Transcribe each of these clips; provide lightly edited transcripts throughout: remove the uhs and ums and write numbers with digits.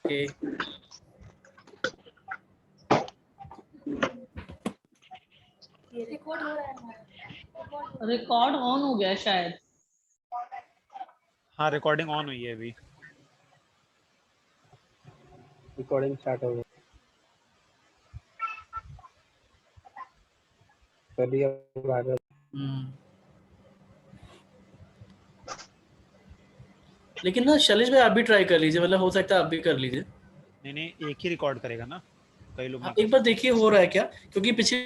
Okay record on हो गया शायद। हाँ रिकॉर्डिंग ऑन हुई है अभी। रिकॉर्डिंग स्टार्ट हो गई। लेकिन ना शैलेश भाई आप भी ट्राई कर लीजिए, मतलब हो सकता है आप भी कर लीजिए। नहीं एक ही रिकॉर्ड करेगा ना, कई लोग हाँ, एक बार देखिए हो रहा है क्या, क्योंकि पिछले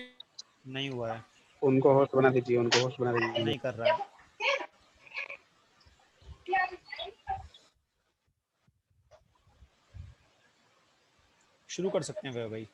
नहीं हुआ है। उनको होस्ट बना दीजिए, उनको होस्ट बना दीजिए। नहीं कर रहा है। शुरू कर सकते हैं भाई।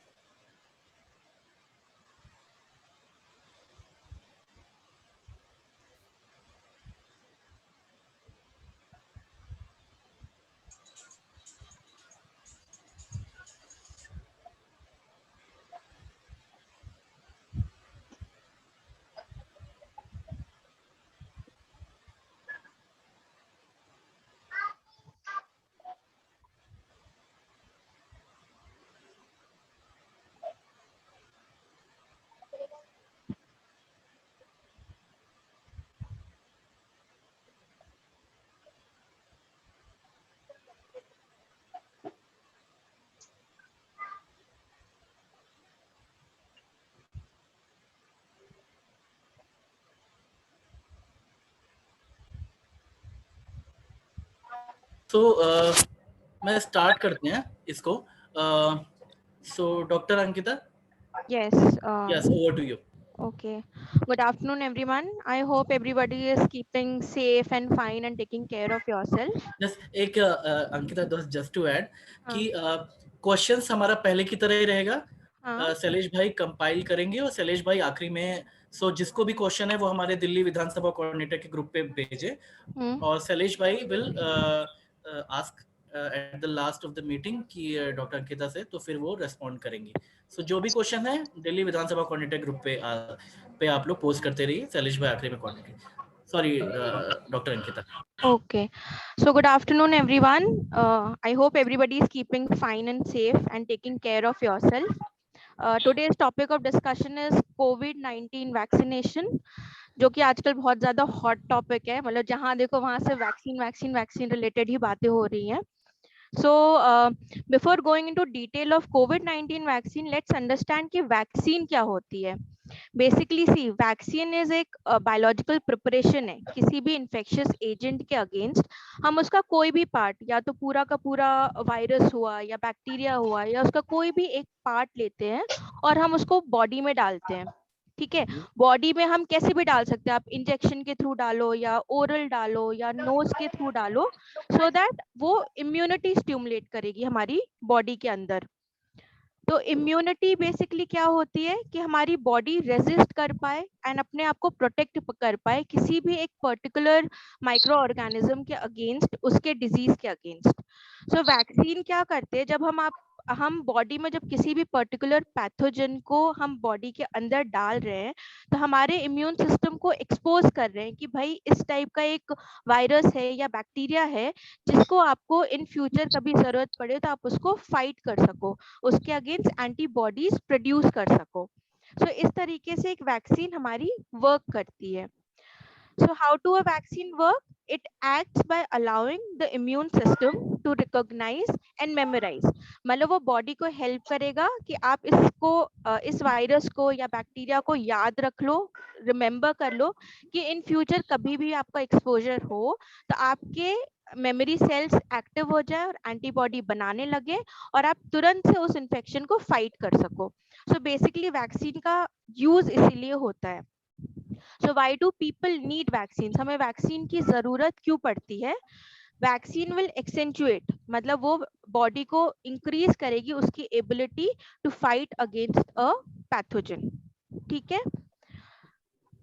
तो मैं स्टार्ट करते हैं इसको। So doctor Ankita, Yes. Yes over to you. Okay. Good afternoon, everyone. I hope everybody is keeping safe and fine and taking care of yourself. Just एक अंकिता जस्ट टू ऐड कि क्वेश्चंस हमारा पहले की तरह ही रहेगा। शैलेश भाई कंपाइल करेंगे और शैलेश भाई आखिरी में, सो जिसको भी क्वेश्चन है वो हमारे दिल्ली विधानसभा कोऑर्डिनेटर के ग्रुप पे भेजे और शैलेश भाई will ask at the last of the meeting कि डॉक्टर अंकिता से, तो फिर वो रेस्पॉन्ड करेंगी। सो जो भी क्वेश्चन है दिल्ली विधानसभा कोऑर्डिनेटर ग्रुप पे आप लोग पोस्ट करते रहिए, शैलेश भाई आखिरी में coordinator. Sorry, Dr. Ankita. Okay. So good afternoon, everyone. I hope everybody is keeping fine and safe and taking care of yourself. Today's topic of discussion is COVID-19 vaccination, जो कि आजकल बहुत ज़्यादा hot topic है। मतलब जहाँ देखो वहाँ से वैक्सीन related ही बातें हो रही हैं। So before going into detail of COVID-19 vaccine, let's understand कि वैक्सीन क्या होती है। बेसिकली सी वैक्सीन इज एक बायोलॉजिकल प्रिपरेशन है किसी भी इन्फेक्शियस एजेंट के अगेंस्ट। हम उसका कोई भी पार्ट, या तो पूरा का पूरा वायरस हुआ या बैक्टीरिया हुआ या उसका कोई भी एक पार्ट लेते हैं और हम उसको बॉडी में डालते हैं। ठीक है, बॉडी में हम कैसे भी डाल सकते हैं, आप इंजेक्शन के थ्रू डालो या ओरल डालो या नोज के थ्रू डालो, सो दैट वो इम्यूनिटी स्टिमुलेट करेगी हमारी बॉडी के अंदर। तो इम्यूनिटी बेसिकली क्या होती है कि हमारी बॉडी रेजिस्ट कर पाए एंड अपने आप को प्रोटेक्ट कर पाए किसी भी एक पर्टिकुलर माइक्रो ऑर्गेनिज्म के अगेंस्ट, उसके डिजीज के अगेंस्ट। सो वैक्सीन क्या करते हैं, जब हम बॉडी में जब किसी भी पर्टिकुलर पैथोजन को हम बॉडी के अंदर डाल रहे हैं तो हमारे इम्यून सिस्टम को एक्सपोज कर रहे हैं कि भाई इस टाइप का एक वायरस है या बैक्टीरिया है जिसको आपको इन फ्यूचर कभी जरूरत पड़े तो आप उसको फाइट कर सको, उसके अगेंस्ट एंटीबॉडीज प्रोड्यूस कर सको। सो इस तरीके से एक वैक्सीन हमारी वर्क करती है। So how do a vaccine work? It acts by allowing the immune system to recognize and memorize. मतलब वो बॉडी को हेल्प करेगा कि आप इस वायरस को या बैक्टीरिया को याद रख लो, रिमेम्बर कर लो कि इन फ्यूचर कभी भी आपका एक्सपोजर हो तो आपके मेमोरी सेल्स एक्टिव हो जाए और एंटीबॉडी बनाने लगे और आप तुरंत से उस इन्फेक्शन को फाइट कर सको। सो बेसिकली वैक्सीन का यूज इसीलिए होता है। So why do people need vaccines? हमें वैक्सीन की जरूरत क्यों पड़ती है? वैक्सीन विल एक्सेंचुएट, मतलब वो बॉडी को इंक्रीज करेगी उसकी ability to fight against a pathogen. ठीक है,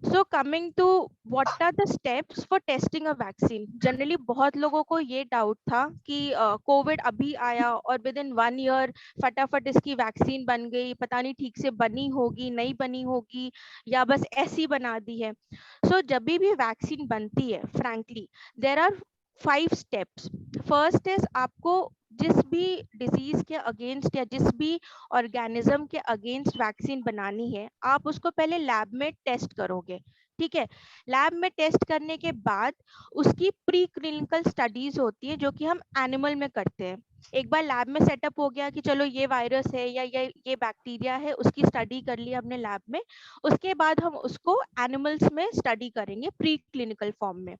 so coming to what are the steps for testing a vaccine. Generally बहुत लोगों को ये डाउट था कि कोविड अभी आया और विद इन 1 ईयर फटाफट इसकी वैक्सीन बन गई, पता नहीं ठीक से बनी होगी नहीं बनी होगी या बस ऐसी बना दी है। सो जब भी वैक्सीन बनती है frankly there are 5 steps. First is आपको जिस भी डिजीज के अगेंस्ट या जिस भी ऑर्गेनिज्म के अगेंस्ट वैक्सीन बनानी है, आप उसको पहले लैब में टेस्ट करोगे, ठीक है। लैब में टेस्ट करने के बाद उसकी प्री क्लिनिकल स्टडीज होती है जो कि हम एनिमल में करते हैं। एक बार लैब में सेटअप हो गया कि चलो ये वायरस है या ये बैक्टीरिया है, उसकी स्टडी कर ली हमने लैब में, उसके बाद हम उसको एनिमल्स में स्टडी करेंगे प्री क्लिनिकल फॉर्म में।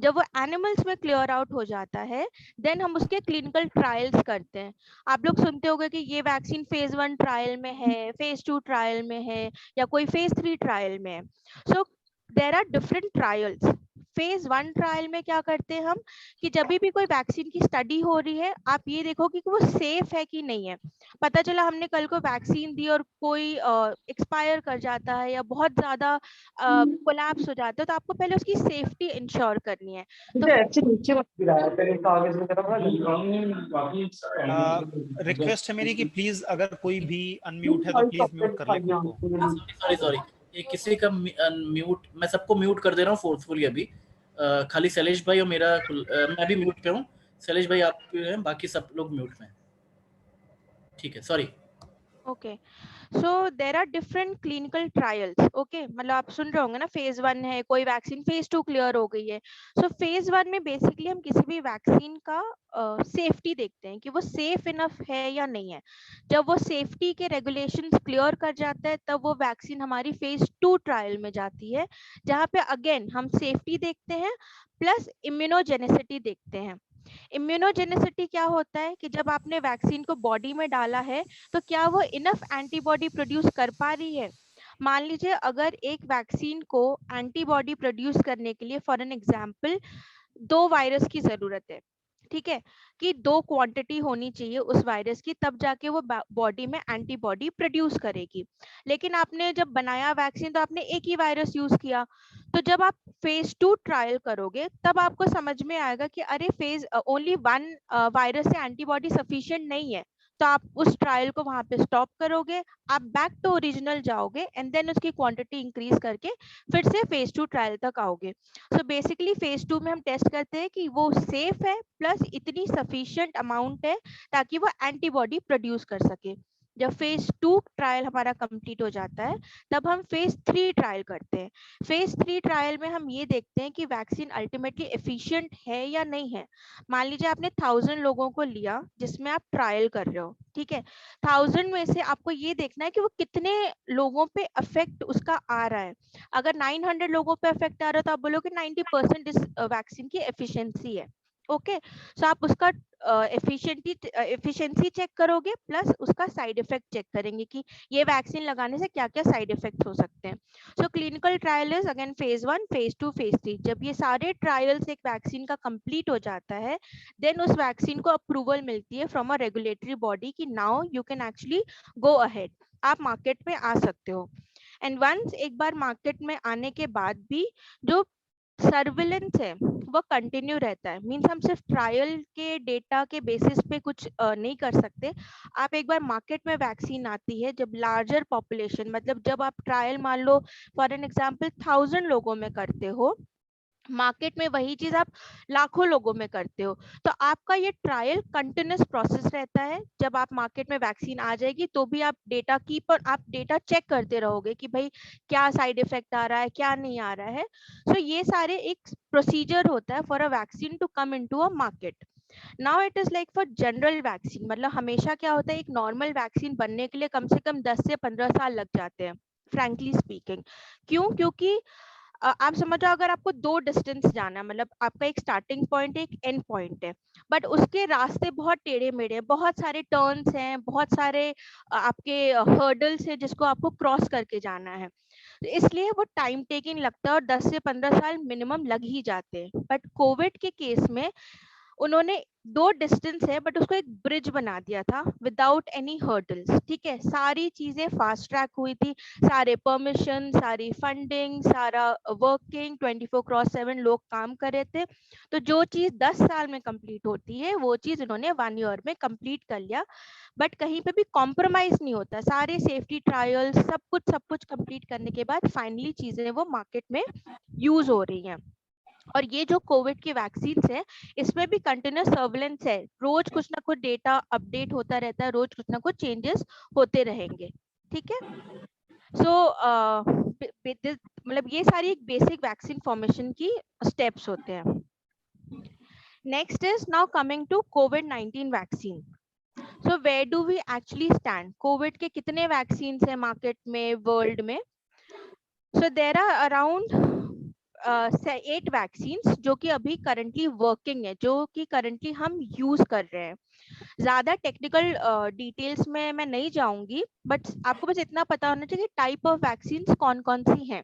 जब वो एनिमल्स में क्लियर आउट हो जाता है, देन हम उसके क्लिनिकल ट्रायल्स करते हैं। आप लोग सुनते होंगे कि ये वैक्सीन फेज 1 ट्रायल में है, फेज 2 ट्रायल में है या कोई फेज 3 ट्रायल में है। So there are different trials. Phase 1 trial में क्या करते हैं हम कि जब भी कोई वैक्सीन की स्टडी हो रही है, आप ये देखोगे कि वो सेफ है कि नहीं है। पता चला हमने कल को वैक्सीन दी और कोई एक्सपायर कर जाता है या बहुत ज्यादा कोलैप्स हो जाता है, तो आपको पहले उसकी सेफ्टी इंश्योर करनी है। तो रिक्वेस्ट है मेरी कि प्लीज अगर कोई भी अनम्यूट है तो प्लीज म्यूट कर ले खुद को। सॉरी ये किसी का म्यूट, मैं सबको म्यूट कर दे रहा हूँ फोर्सफुली अभी। खाली शैलेश भाई और मेरा मैं भी म्यूट पे हूँ। शैलेश भाई आप हैं, बाकी सब लोग म्यूट में हैं। ठीक है, sorry. Okay, so there are different clinical trials. Okay, मतलब आप सुन रहे होंगे ना, फेज 1 है, कोई वैक्सीन फेज 2 क्लियर हो गई है। सो फेज 1 में बेसिकली हम किसी भी वैक्सीन का सेफ्टी देखते हैं कि वो सेफ इनफ है या नहीं है। जब वो सेफ्टी के रेगुलेशंस क्लियर कर जाता है, तब वो वैक्सीन हमारी फेज 2 ट्रायल में जाती है, जहाँ पे अगेन हम सेफ्टी देखते हैं प्लस इम्यूनोजेनिसिटी देखते हैं। इम्यूनोजेनिसिटी क्या होता है कि जब आपने वैक्सीन को बॉडी में डाला है, तो क्या वो इनफ एंटीबॉडी प्रोड्यूस कर पा रही है। मान लीजिए अगर एक वैक्सीन को एंटीबॉडी प्रोड्यूस करने के लिए फॉर एन एग्जांपल 2 वायरस की जरूरत है, ठीक है, कि 2 क्वांटिटी होनी चाहिए उस वायरस की, तब जाके वो बॉडी में एंटीबॉडी प्रोड्यूस करेगी। लेकिन आपने जब बनाया वैक्सीन तो आपने एक ही वायरस यूज किया। तो जब आप फेज 2 ट्रायल करोगे, तब आपको समझ में आएगा कि अरे फेज ओनली 1 वायरस से एंटीबॉडी सफिशिएंट नहीं है, तो आप उस ट्रायल को वहां पे स्टॉप करोगे, आप बैक टू ओरिजिनल जाओगे एंड देन उसकी क्वांटिटी इंक्रीज करके फिर से फेज 2 ट्रायल तक आओगे। सो बेसिकली फेज 2 में हम टेस्ट करते हैं कि वो सेफ है प्लस इतनी सफिशिएंट अमाउंट है ताकि वो एंटीबॉडी प्रोड्यूस कर सके। जब फेज 2 ट्रायल हमारा कंप्लीट हो जाता है, तब हम फेज 3 ट्रायल करते हैं। फेज 3 ट्रायल में हम ये देखते हैं कि वैक्सीन अल्टीमेटली एफिशिएंट है या नहीं है। मान लीजिए आपने 1000 लोगों को लिया जिसमें आप ट्रायल कर रहे हो, ठीक है। 1000 में से आपको ये देखना है कि वो कितने लोगों पे इफेक्ट उसका आ रहा है। अगर 900 लोगों पे इफेक्ट आ रहा है तो आप बोलोगे 90% इस वैक्सीन की एफिशिएंसी है। ओके, सो आप उसका एफिशिएंसी चेक करोगे प्लस उसका साइड इफेक्ट चेक करेंगे कि ये वैक्सीन लगाने से क्या क्या साइड इफेक्ट्स हो सकते हैं। So clinical trial is again phase 1, phase 2, phase 3। जब ये सारे ट्रायल्स एक वैक्सीन का कंप्लीट हो जाता है, देन उस वैक्सीन को अप्रूवल मिलती है फ्रॉम अ रेगुलेटरी बॉडी कि now you can actually go ahead, आप मार्केट में आ सकते हो। एंड वंस एक बार मार्केट में आने के बाद भी जो सर्विलेंस है वो कंटिन्यू रहता है। मींस हम सिर्फ ट्रायल के डेटा के बेसिस पे कुछ नहीं कर सकते। आप एक बार मार्केट में वैक्सीन आती है, जब लार्जर पॉपुलेशन, मतलब जब आप ट्रायल मान लो फॉर एन एग्जांपल 1000 लोगों में करते हो, मार्केट में वही चीज आप लाखों लोगों में करते हो, तो आपका ये ट्रायल कंटिन्यूस प्रोसेस रहता है। जब आप मार्केट में वैक्सीन आ जाएगी तो भी आप डेटा आप डेटा चेक करते रहोगे कि भाई क्या साइड इफेक्ट आ रहा है, क्या नहीं आ रहा है। सो ये सारे एक प्रोसीजर होता है for a vaccine to come into a market. Now it is like for general vaccine, मतलब हमेशा क्या होता है, एक नॉर्मल वैक्सीन बनने के लिए कम से कम 10 से 15 साल लग जाते हैं, फ्रैंकली स्पीकिंग। क्यों? क्योंकि आप समझो अगर आपको 2 डिस्टेंस जाना है, मतलब आपका एक स्टार्टिंग पॉइंट एक एंड पॉइंट है, बट उसके रास्ते बहुत टेढ़े मेढ़े, बहुत सारे टर्न्स हैं, बहुत सारे आपके हर्डल्स हैं जिसको आपको क्रॉस करके जाना है, तो इसलिए वो टाइम टेकिंग लगता है और 10 से 15 साल मिनिमम लग ही जाते हैं। बट कोविड के केस में उन्होंने 2 डिस्टेंस है बट उसको एक ब्रिज बना दिया था विदाउट एनी हर्डल्स, ठीक है। सारी चीजें फास्ट ट्रैक हुई थी, सारे परमिशन, सारी फंडिंग, सारा वर्किंग 24/7 लोग काम कर रहे थे। तो जो चीज 10 साल में कंप्लीट होती है वो चीज उन्होंने 1 ईयर में कंप्लीट कर लिया। बट कहीं पे भी कॉम्प्रोमाइज नहीं होता, सारे सेफ्टी ट्रायल्स सब कुछ कंप्लीट करने के बाद फाइनली चीजें वो मार्केट में यूज हो रही हैं। और ये जो कोविड की वैक्सीन है इसमें भी कंटिन्यूस सर्विलेंस है, रोज कुछ ना कुछ डेटा अपडेट होता रहता है, रोज कुछ ना कुछ चेंजेस होते रहेंगे, ठीक है। सो मतलब ये सारी एक बेसिक वैक्सीन फॉर्मेशन की स्टेप्स होते हैं। Next is now coming to कोविड-19 vaccine. So where do we actually stand? COVID के कितने वैक्सीन है मार्केट में, वर्ल्ड में? So there are around 8 vaccine जो कि अभी करंटली वर्किंग है, जो कि करंटली हम यूज कर रहे हैं। ज्यादा टेक्निकल डिटेल्स में मैं नहीं जाऊंगी, बट आपको बस इतना पता होना चाहिए कि टाइप ऑफ वैक्सीन कौन कौन सी हैं।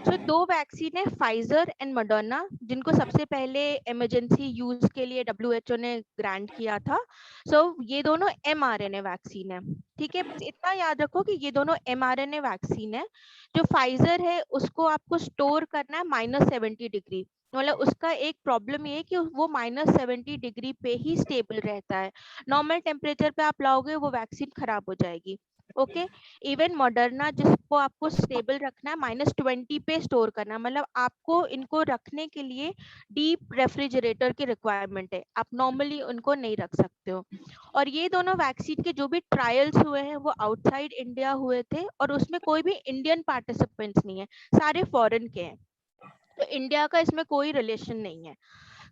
सो 2 वैक्सीन है, फाइजर एंड मॉडर्ना, जिनको सबसे पहले इमरजेंसी यूज के लिए WHO ने ग्रांट किया था। सो ये दोनों mRNA वैक्सीन है, ठीक है। बस इतना याद रखो कि ये दोनों mRNA वैक्सीन है। जो फाइजर है उसको आपको स्टोर करना है -70 डिग्री, मतलब उसका एक प्रॉब्लम ये है कि वो -70 डिग्री पे ही स्टेबल रहता है। नॉर्मल टेम्परेचर पे आप लाओगे वो वैक्सीन खराब हो जाएगी। ओके, इवन मॉडर्ना जिसको आपको स्टेबल रखना है -20 पे स्टोर करना है, मतलब आपको इनको रखने के लिए डीप रेफ्रिजरेटर की रिक्वायरमेंट है, आप नॉर्मली उनको नहीं रख सकते हो। और ये दोनों वैक्सीन के जो भी ट्रायल्स हुए हैं वो आउटसाइड इंडिया हुए थे, और उसमें कोई भी इंडियन पार्टिसिपेंट्स नहीं है, सारे फॉरेन के हैं, तो इंडिया का इसमें कोई रिलेशन नहीं है।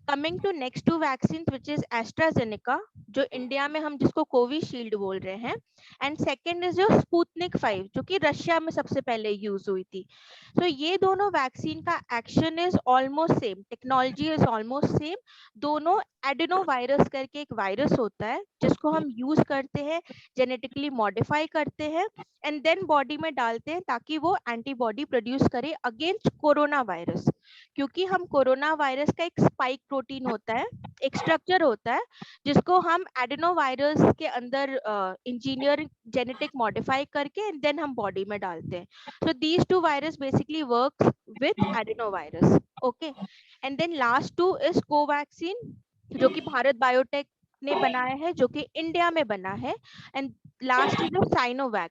Coming to next 2 vaccine which is AstraZeneca, जो इंडिया में हम जिसको कोविशील्ड बोल रहे हैं, एंड सेकेंड इज जो स्पुतनिक 5 जो कि रशिया में सबसे पहले यूज हुई थी। तो ये दोनों वैक्सीन का action is almost same, technology is almost same. दोनों एडेनो वायरस करके एक वायरस होता है जिसको हम यूज करते हैं, जेनेटिकली मॉडिफाई करते हैं एंड देन बॉडी में डालते हैं ताकि वो एंटीबॉडी प्रोड्यूस करे अगेंस्ट कोरोना वायरस। क्योंकि हम कोरोना वायरस का एक स्पाइक प्रोटीन होता है, एक स्ट्रक्चर होता है जिसको हम एडेनो वायरस के अंदर इंजीनियर जेनेटिक मॉडिफाई करके एंड देन हम बॉडी में डालते हैं। So these 2 virus basically works with adenovirus. Okay, and then last 2 is Covaxin, जो कि भारत बायोटेक ने बनाया है, जो कि इंडिया में बना है, एंड लास्ट इज साइनोवैक।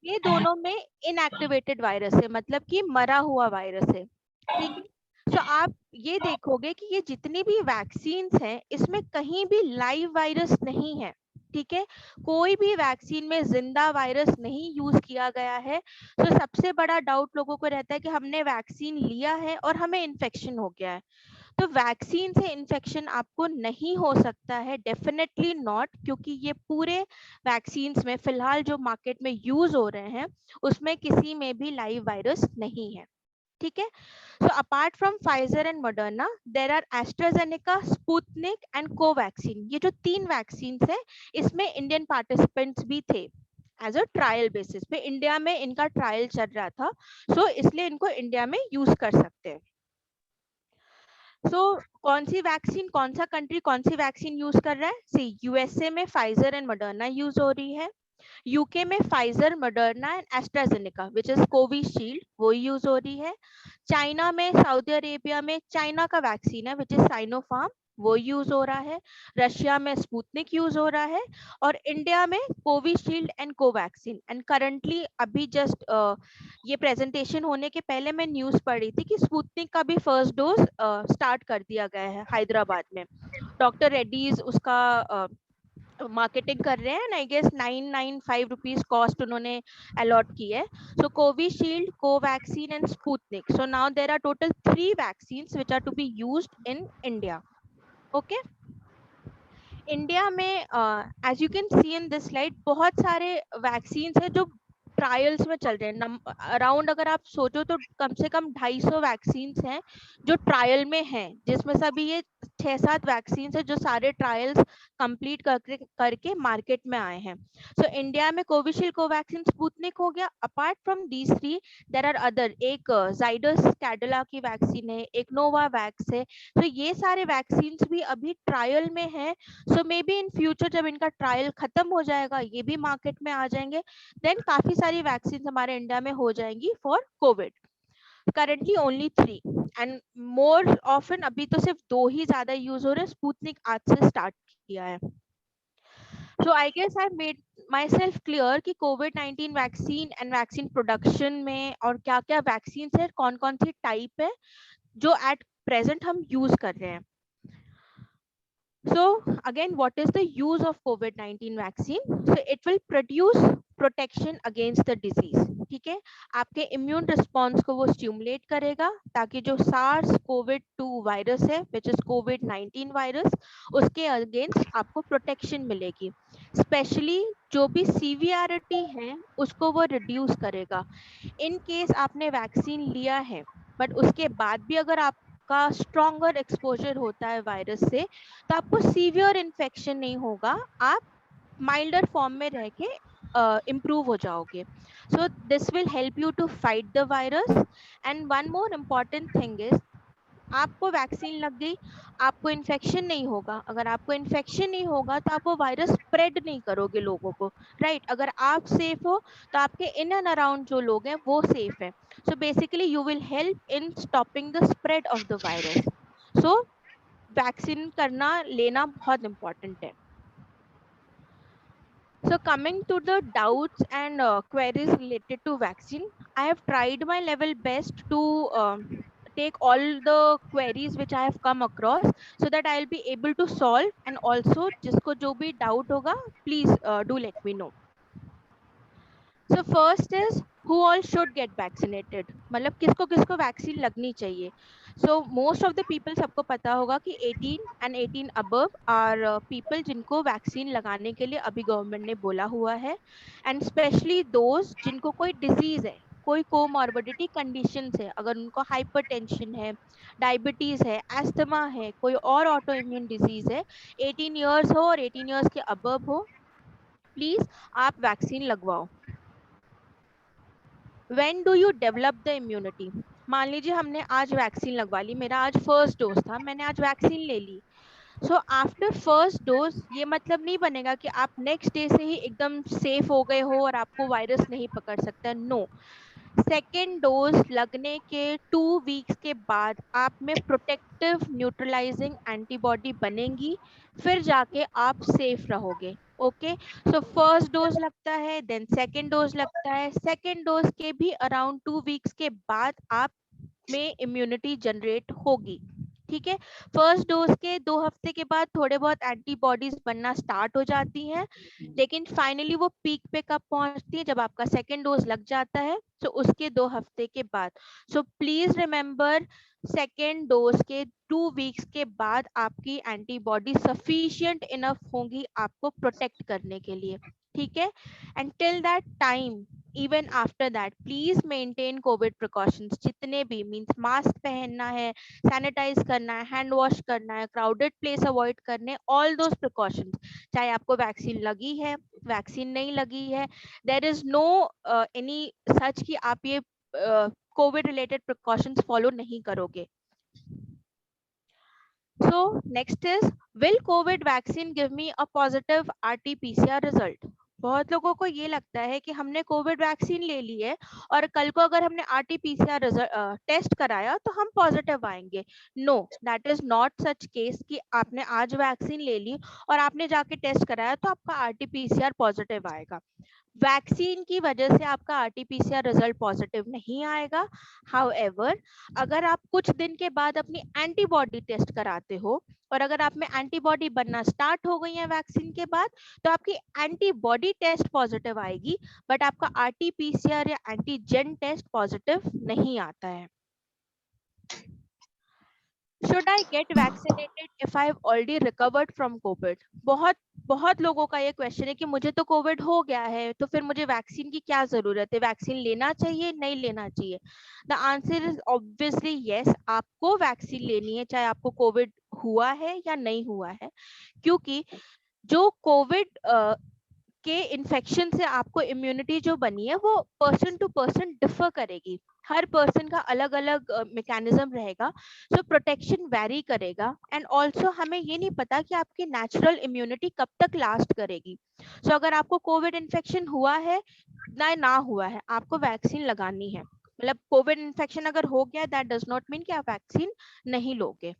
ये दोनों में इनएक्टिवेटेड वायरस है, मतलब कि मरा हुआ वायरस है, ठीक है। तो आप ये देखोगे कि ये जितनी भी वैक्सीन हैं इसमें कहीं भी लाइव वायरस नहीं है, ठीक है। कोई भी वैक्सीन में जिंदा वायरस नहीं यूज किया गया है। तो सबसे बड़ा डाउट लोगों को रहता है कि हमने वैक्सीन लिया है और हमें इन्फेक्शन हो गया है। तो वैक्सीन से इन्फेक्शन आपको नहीं हो सकता है, डेफिनेटली नॉट, क्योंकि ये पूरे वैक्सीन में फिलहाल जो मार्केट में यूज हो रहे हैं उसमें किसी में भी लाइव वायरस नहीं है, ठीक है। So apart from Pfizer and Moderna, there are AstraZeneca, Sputnik and Covaxin. ये जो 3 वैक्सीन है इसमें इंडियन पार्टिसिपेंट्स भी थे एज अ ट्रायल बेसिस पे, इंडिया में इनका ट्रायल चल रहा था, सो इसलिए इनको इंडिया में यूज कर सकते हैं। कौन सी वैक्सीन, कौन सा कंट्री कौन सी वैक्सीन यूज कर रहा है? सी यूएसए में फाइजर एंड मॉडर्ना यूज हो रही है, यूके में Pfizer, Moderna and AstraZeneca which is Covishield वो यूज हो रही है। चाइना में, सऊदी अरेबिया में चाइना का वैक्सीन है विच इज साइनोफार्म, वो यूज हो रहा है। रशिया में स्पुतनिक यूज हो रहा है, और इंडिया में Covishield and Covaxin. And currently अभी जस्ट ये प्रेजेंटेशन होने के पहले मैं न्यूज पढ़ी थी कि स्पुतनिक का भी फर्स्ट डोज स्टार्ट कर दिया गया है हैदराबाद में। डॉक्टर रेड्डीज उसका मार्केटिंग कर रहे हैं, आई गेस 995 रुपीज कॉस्ट उन्होंने अलॉट की है। So Covishield, Covaxin and Sputnik. So now there are total 3 vaccines which are to be used in India. Okay, India में as you can see in this slide बहुत सारे vaccines हैं जो trials में चल रहे हैं। अराउंड अगर आप सोचो तो कम से कम 250 वैक्सीन्स हैं जो ट्रायल में हैं, जिसमें से अभी ये 6-7 वैक्सीन्स हैं जो सारे ट्रायल्स कंप्लीट करके मार्केट में आए हैं। सो इंडिया में कोविशील्ड, कोवैक्सीन, स्पुतनिक हो गया। Apart from these 3 there are other, एक जाइडस कैडिला की वैक्सीन है, एक नोवावैक्स है। तो ये सारे वैक्सीन्स भी अभी ट्रायल में है। सो मे बी इन फ्यूचर जब इनका ट्रायल खत्म हो जाएगा, ये भी मार्केट में आ जाएंगे, देन काफी सारी वैक्सीन हमारे इंडिया में हो जाएंगी for Covid. Currently only 3 and more often अभी तो सिर्फ 2 ही ज्यादा यूज हो रहे हैं। स्पुतनिक आज से स्टार्ट किया है। So I guess I made myself clear कि कोविड-19 वैक्सीन एंड वैक्सीन प्रोडक्शन में और क्या क्या वैक्सीन है, कौन कौन सी टाइप है, जो एट प्रेजेंट हम यूज कर रहे हैं. So again, what is the use of COVID-19 vaccine? So it will produce protection against the disease. ठीक है, आपके इम्यून रिस्पॉन्स को वो स्टिमुलेट करेगा ताकि जो सार्स कोविड-2 वायरस है विच इज कोविड-19 वायरस, उसके अगेंस्ट आपको प्रोटेक्शन मिलेगी. स्पेशली जो भी सीवियरिटी है उसको वो रिड्यूस करेगा. इन केस आपने वैक्सीन लिया है बट उसके बाद भी अगर आपका स्ट्रॉन्गर एक्सपोजर होता है वायरस से, तो आपको सीवियर इन्फेक्शन नहीं होगा, आप माइल्डर फॉर्म में रह के इम्प्रूव हो जाओगे. So this will help you to fight the virus. And one more important thing is, आपको वैक्सीन लग गई, आपको इन्फेक्शन नहीं होगा. अगर आपको इन्फेक्शन नहीं होगा तो आप वो वायरस स्प्रेड नहीं करोगे लोगों को, राइट? अगर आप सेफ हो तो आपके इन एंड अराउंड जो लोग हैं वो सेफ है. So basically you will help in stopping the spread of the virus. So vaccine करना लेना बहुत इम्पोर्टेंट है. So coming to the doubts and queries related to vaccine, I have tried my level best to take all the queries which I have come across so that I'll be able to solve. And also जिसको जो भी doubt होगा, please do let me know. So first is who all should get vaccinated. मतलब किसको किसको vaccine लगनी चाहिए. So most of the people, सबको पता होगा कि 18 and 18 above are people जिनको वैक्सीन लगाने के लिए अभी गवर्नमेंट ने बोला हुआ है. And especially those जिनको कोई डिजीज है, कोई कोमॉर्बिडिटी कंडीशंस है, अगर उनको हाइपरटेंशन है, डायबिटीज है, एस्थमा है, कोई और ऑटो इम्यून डिजीज है, 18 इयर्स हो और 18 इयर्स के अबव हो, प्लीज आप vaccine लगवाओ. When do you develop the immunity? मान लीजिए हमने आज वैक्सीन लगवा ली, मेरा आज फर्स्ट डोज था, मैंने आज वैक्सीन ले ली. सो आफ्टर फर्स्ट डोज ये मतलब नहीं बनेगा कि आप नेक्स्ट डे से ही एकदम सेफ हो गए हो और आपको वायरस नहीं पकड़ सकता. नो, सेकेंड डोज लगने के 2 वीक्स के बाद आप में प्रोटेक्टिव न्यूट्रलाइजिंग एंटीबॉडी बनेगी, फिर जाके आप सेफ रहोगे. ओके, सो फर्स्ट डोज लगता है, देन सेकेंड डोज लगता है. सेकेंड डोज के भी अराउंड 2 वीक्स के बाद आप में इम्यूनिटी जनरेट होगी. ठीक है, फर्स्ट डोज के 2 हफ्ते के बाद थोड़े बहुत एंटीबॉडीज बनना स्टार्ट हो जाती हैं, लेकिन फाइनली वो पीक पे कब पहुंचती है, जब आपका सेकेंड डोज लग जाता है, तो उसके 2 हफ्ते के बाद. So please remember, second dose के 2 वीक्स के बाद आपकी एंटीबॉडी सफिशिएंट इनफ होंगी आपको प्रोटेक्ट करने के लिए. ठीक है, and till that time, even after that, please maintain Covid precautions जितने भी, मींस मास्क पहनना है, सैनिटाइज करना है, हैंड वॉश करना है, क्राउडेड प्लेस अवॉइड करने, ऑल दोज प्रिकॉशंस. चाहे आपको वैक्सीन लगी है, वैक्सीन नहीं लगी है, there is no any such कि आप ये कोविड रिलेटेड प्रिकॉशंस फॉलो नहीं करोगे. So next is, will COVID vaccine give me a positive RT-PCR result? बहुत लोगों को ये लगता है कि हमने कोविड वैक्सीन ले ली है और कल को अगर हमने RT-PCR टेस्ट कराया तो हम पॉजिटिव आएंगे. No, that is not such case कि आपने आज वैक्सीन ले ली और आपने जाके टेस्ट कराया तो आपका RT-PCR पॉजिटिव आएगा. वैक्सीन की वजह से आपका RT-PCR रिजल्ट पॉजिटिव नहीं आएगा. हाउएवर, अगर आप कुछ दिन के बाद अपनी एंटीबॉडी टेस्ट कराते हो और अगर आप में एंटीबॉडी बनना स्टार्ट हो गई है वैक्सीन के बाद, तो आपकी एंटीबॉडी टेस्ट पॉजिटिव आएगी, बट आपका RT-PCR या एंटीजन टेस्ट पॉजिटिव नहीं आता है. Should I get vaccinated if I have already recovered from COVID? बहुत लोगों का ये क्वेश्चन है कि मुझे तो कोविड हो गया है, तो फिर मुझे वैक्सीन की क्या जरूरत है, वैक्सीन लेना चाहिए नहीं लेना चाहिए? The answer is obviously yes, आपको वैक्सीन लेनी है चाहे आपको कोविड हुआ है या नहीं हुआ है, क्योंकि जो कोविड के इन्फेक्शन से आपको इम्यूनिटी जो बनी है वो पर्सन टू पर्सन डिफर करेगी. हर पर्सन का अलग अलग मैकेनिज्म रहेगा, सो प्रोटेक्शन वेरी करेगा. एंड ऑल्सो हमें ये नहीं पता कि आपकी नेचुरल इम्यूनिटी कब तक लास्ट करेगी. सो अगर आपको कोविड इन्फेक्शन हुआ है ना हुआ है, आपको वैक्सीन लगानी है. मतलब कोविड इन्फेक्शन अगर हो गया, दैट डज नॉट मीन कि आप वैक्सीन नहीं लोगे.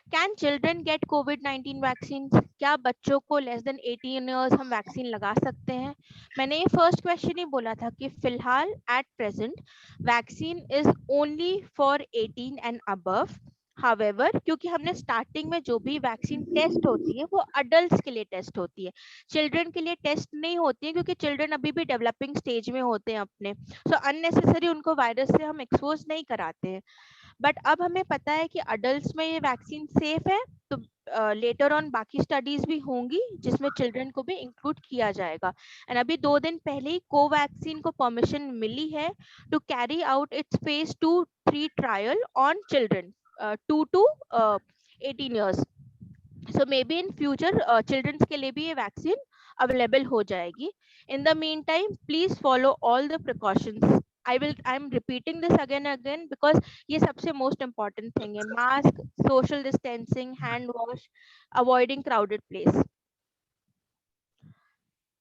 Can children gate covid vaccine? क्या बच्चों को लेस देन 18 इयर्स हम वैक्सीन लगा सकते हैं? मैंने ये फर्स्ट क्वेश्चन ही बोला था कि फिलहाल at present vaccine is only for 18 and above. However, क्योंकि हमने स्टार्टिंग में जो भी वैक्सीन टेस्ट होती है वो अडल्ट्स के लिए टेस्ट होती है, चिल्ड्रन के लिए टेस्ट नहीं होती है, क्योंकि चिल्ड्रन अभी भी डेवलपिंग स्टेज में होते हैं अपने, सो अननेसेसरी उनको वायरस से हम एक्सपोज नहीं कराते हैं। बट अब हमें पता है कि अडल्ट्स में ये वैक्सीन सेफ है, तो लेटर ऑन बाकी स्टडीज भी होंगी जिसमें चिल्ड्रन को भी इंक्लूड किया जाएगा। एंड अभी 2 दिन पहले ही कोवैक्सीन को परमिशन मिली है to carry out its phase 2-3 trial on children 2 to 18 years. So maybe in future children's के लिए भी ये वैक्सीन अवेलेबल हो जाएगी. In the meantime, please follow all the precautions. I'm repeating this again and again because ये सबसे most important thing है. Mask, social distancing, hand wash, avoiding crowded place.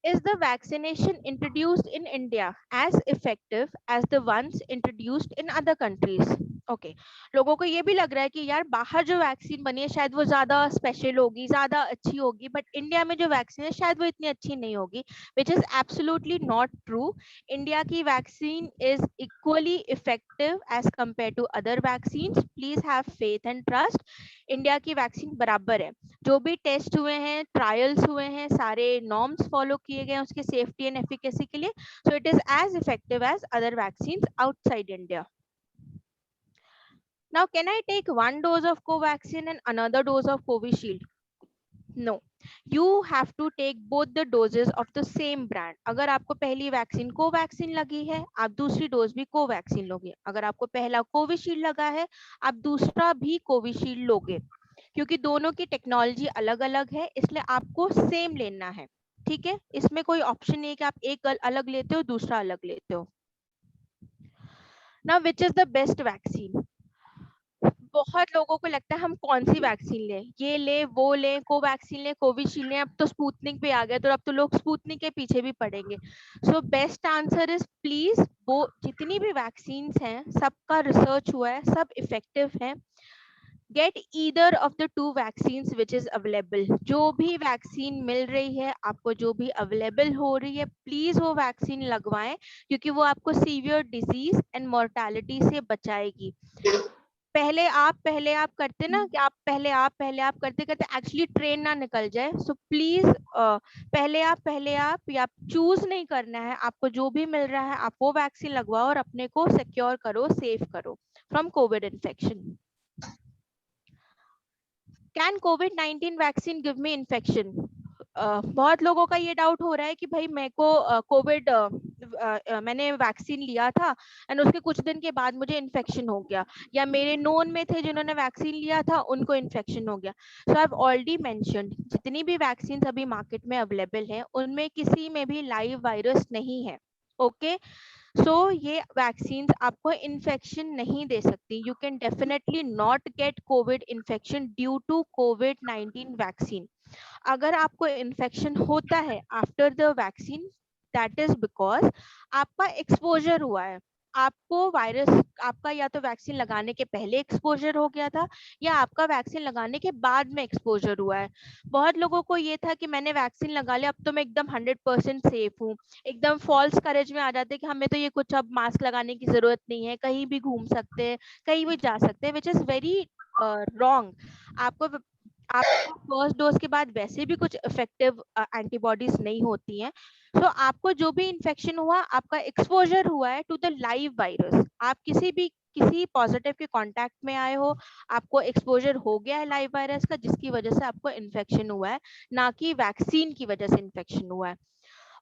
Is the vaccination introduced in India as effective as the ones introduced in other countries? Okay, लोगों को ये भी लग रहा है कि यार बाहर जो वैक्सीन बनी है शायद वो ज्यादा स्पेशल होगी, ज्यादा अच्छी होगी, बट इंडिया में जो वैक्सीन है शायद वो इतनी अच्छी नहीं होगी, which is absolutely not true. India की vaccine is equally effective as compared to other vaccines. Please have faith and trust. India की वैक्सीन बराबर है, जो भी टेस्ट हुए हैं, ट्रायल्स हुए हैं, सारे नॉर्म्स फॉलो किए गए उसके सेफ्टी एंड एफिकेसी के लिए, so it is as effective as other vaccines outside India. Now, can I take one dose of Covaxin and another dose of Covishield? No. You have to take both the doses of the same brand. अगर आपको पहली vaccine Covaxin लगी है, आप दूसरी dose भी Covaxin लोगे. अगर आपको पहला कोविशील्ड लगा है, आप दूसरा भी कोविशील्ड लोगे, क्योंकि दोनों की टेक्नोलॉजी अलग अलग है, इसलिए आपको सेम लेना है. ठीक है, इसमें कोई ऑप्शन नहीं है कि आप एक अलग लेते हो दूसरा अलग लेते हो. Now, which is the best vaccine? बहुत लोगों को लगता है हम कौन सी वैक्सीन लें, ये ले वो ले, कोवैक्सीन ले, कोविशील्ड ले, अब तो स्पुतनिक भी आ गया, तो अब तो लोग स्पुतनिक के पीछे भी पड़ेंगे. So best answer is please, वो जितनी भी वैक्सीन हैं सबका रिसर्च हुआ है, सब इफेक्टिव है. Get either of the 2 vaccine which is available. जो भी वैक्सीन मिल रही है आपको, जो भी अवेलेबल हो रही है, प्लीज वो वैक्सीन लगवाएं, क्योंकि वो आपको सीवियर डिजीज एंड मोर्टेलिटी से बचाएगी. पहले आप करते ना कि आप पहले आप करते करते एक्चुअली ट्रेन ना निकल जाए. सो प्लीज पहले आप या चूज नहीं करना है, आपको जो भी मिल रहा है आप वो वैक्सीन लगवाओ और अपने को सिक्योर करो, सेफ करो from Covid infection. Can covid vaccine give me infection? बहुत लोगों का ये डाउट हो रहा है कि भाई मेरे को कोविड मैंने वैक्सीन लिया था एंड उसके कुछ दिन के बाद मुझे इन्फेक्शन हो गया, या मेरे नोन में थे जिन्होंने वैक्सीन लिया था उनको इन्फेक्शन हो गया. सो आई हैव ऑलरेडी मेंशन्ड, जितनी भी वैक्सीन अभी मार्केट में अवेलेबल है उनमें किसी में भी लाइव वायरस नहीं है. ओके, सो ये वैक्सीन आपको इन्फेक्शन नहीं दे सकती. You can definitely not get COVID infection due to कोविड-19 वैक्सीन. अगर आपको इन्फेक्शन होता है after the vaccine, that is because आपका एक्सपोजर हुआ है. आपको वायरस आपका या तो वैक्सीन लगाने के पहले एक्सपोजर हो गया था या आपका वैक्सीन लगाने के बाद में एक्सपोजर हुआ है. बहुत लोगों को ये था कि मैंने वैक्सीन लगा लिया, अब तो मैं एकदम 100% सेफ हूँ. एकदम फॉल्स करेज में आ जाते कि हमें तो ये कुछ अब मास्क लगाने की जरूरत नहीं है, कहीं भी घूम सकते हैं, कहीं भी जा सकते हैं, विच इज वेरी रॉन्ग. आपको फर्स्ट डोज के बाद वैसे भी कुछ इफेक्टिव एंटीबॉडीज नहीं होती हैं. सो आपको जो भी इन्फेक्शन हुआ, आपका एक्सपोजर हुआ है टू द लाइव वायरस. आप किसी पॉजिटिव के कांटेक्ट में आए हो, आपको एक्सपोजर हो गया है लाइव वायरस का, जिसकी वजह से आपको इन्फेक्शन हुआ है, ना कि वैक्सीन की वजह से इन्फेक्शन हुआ है.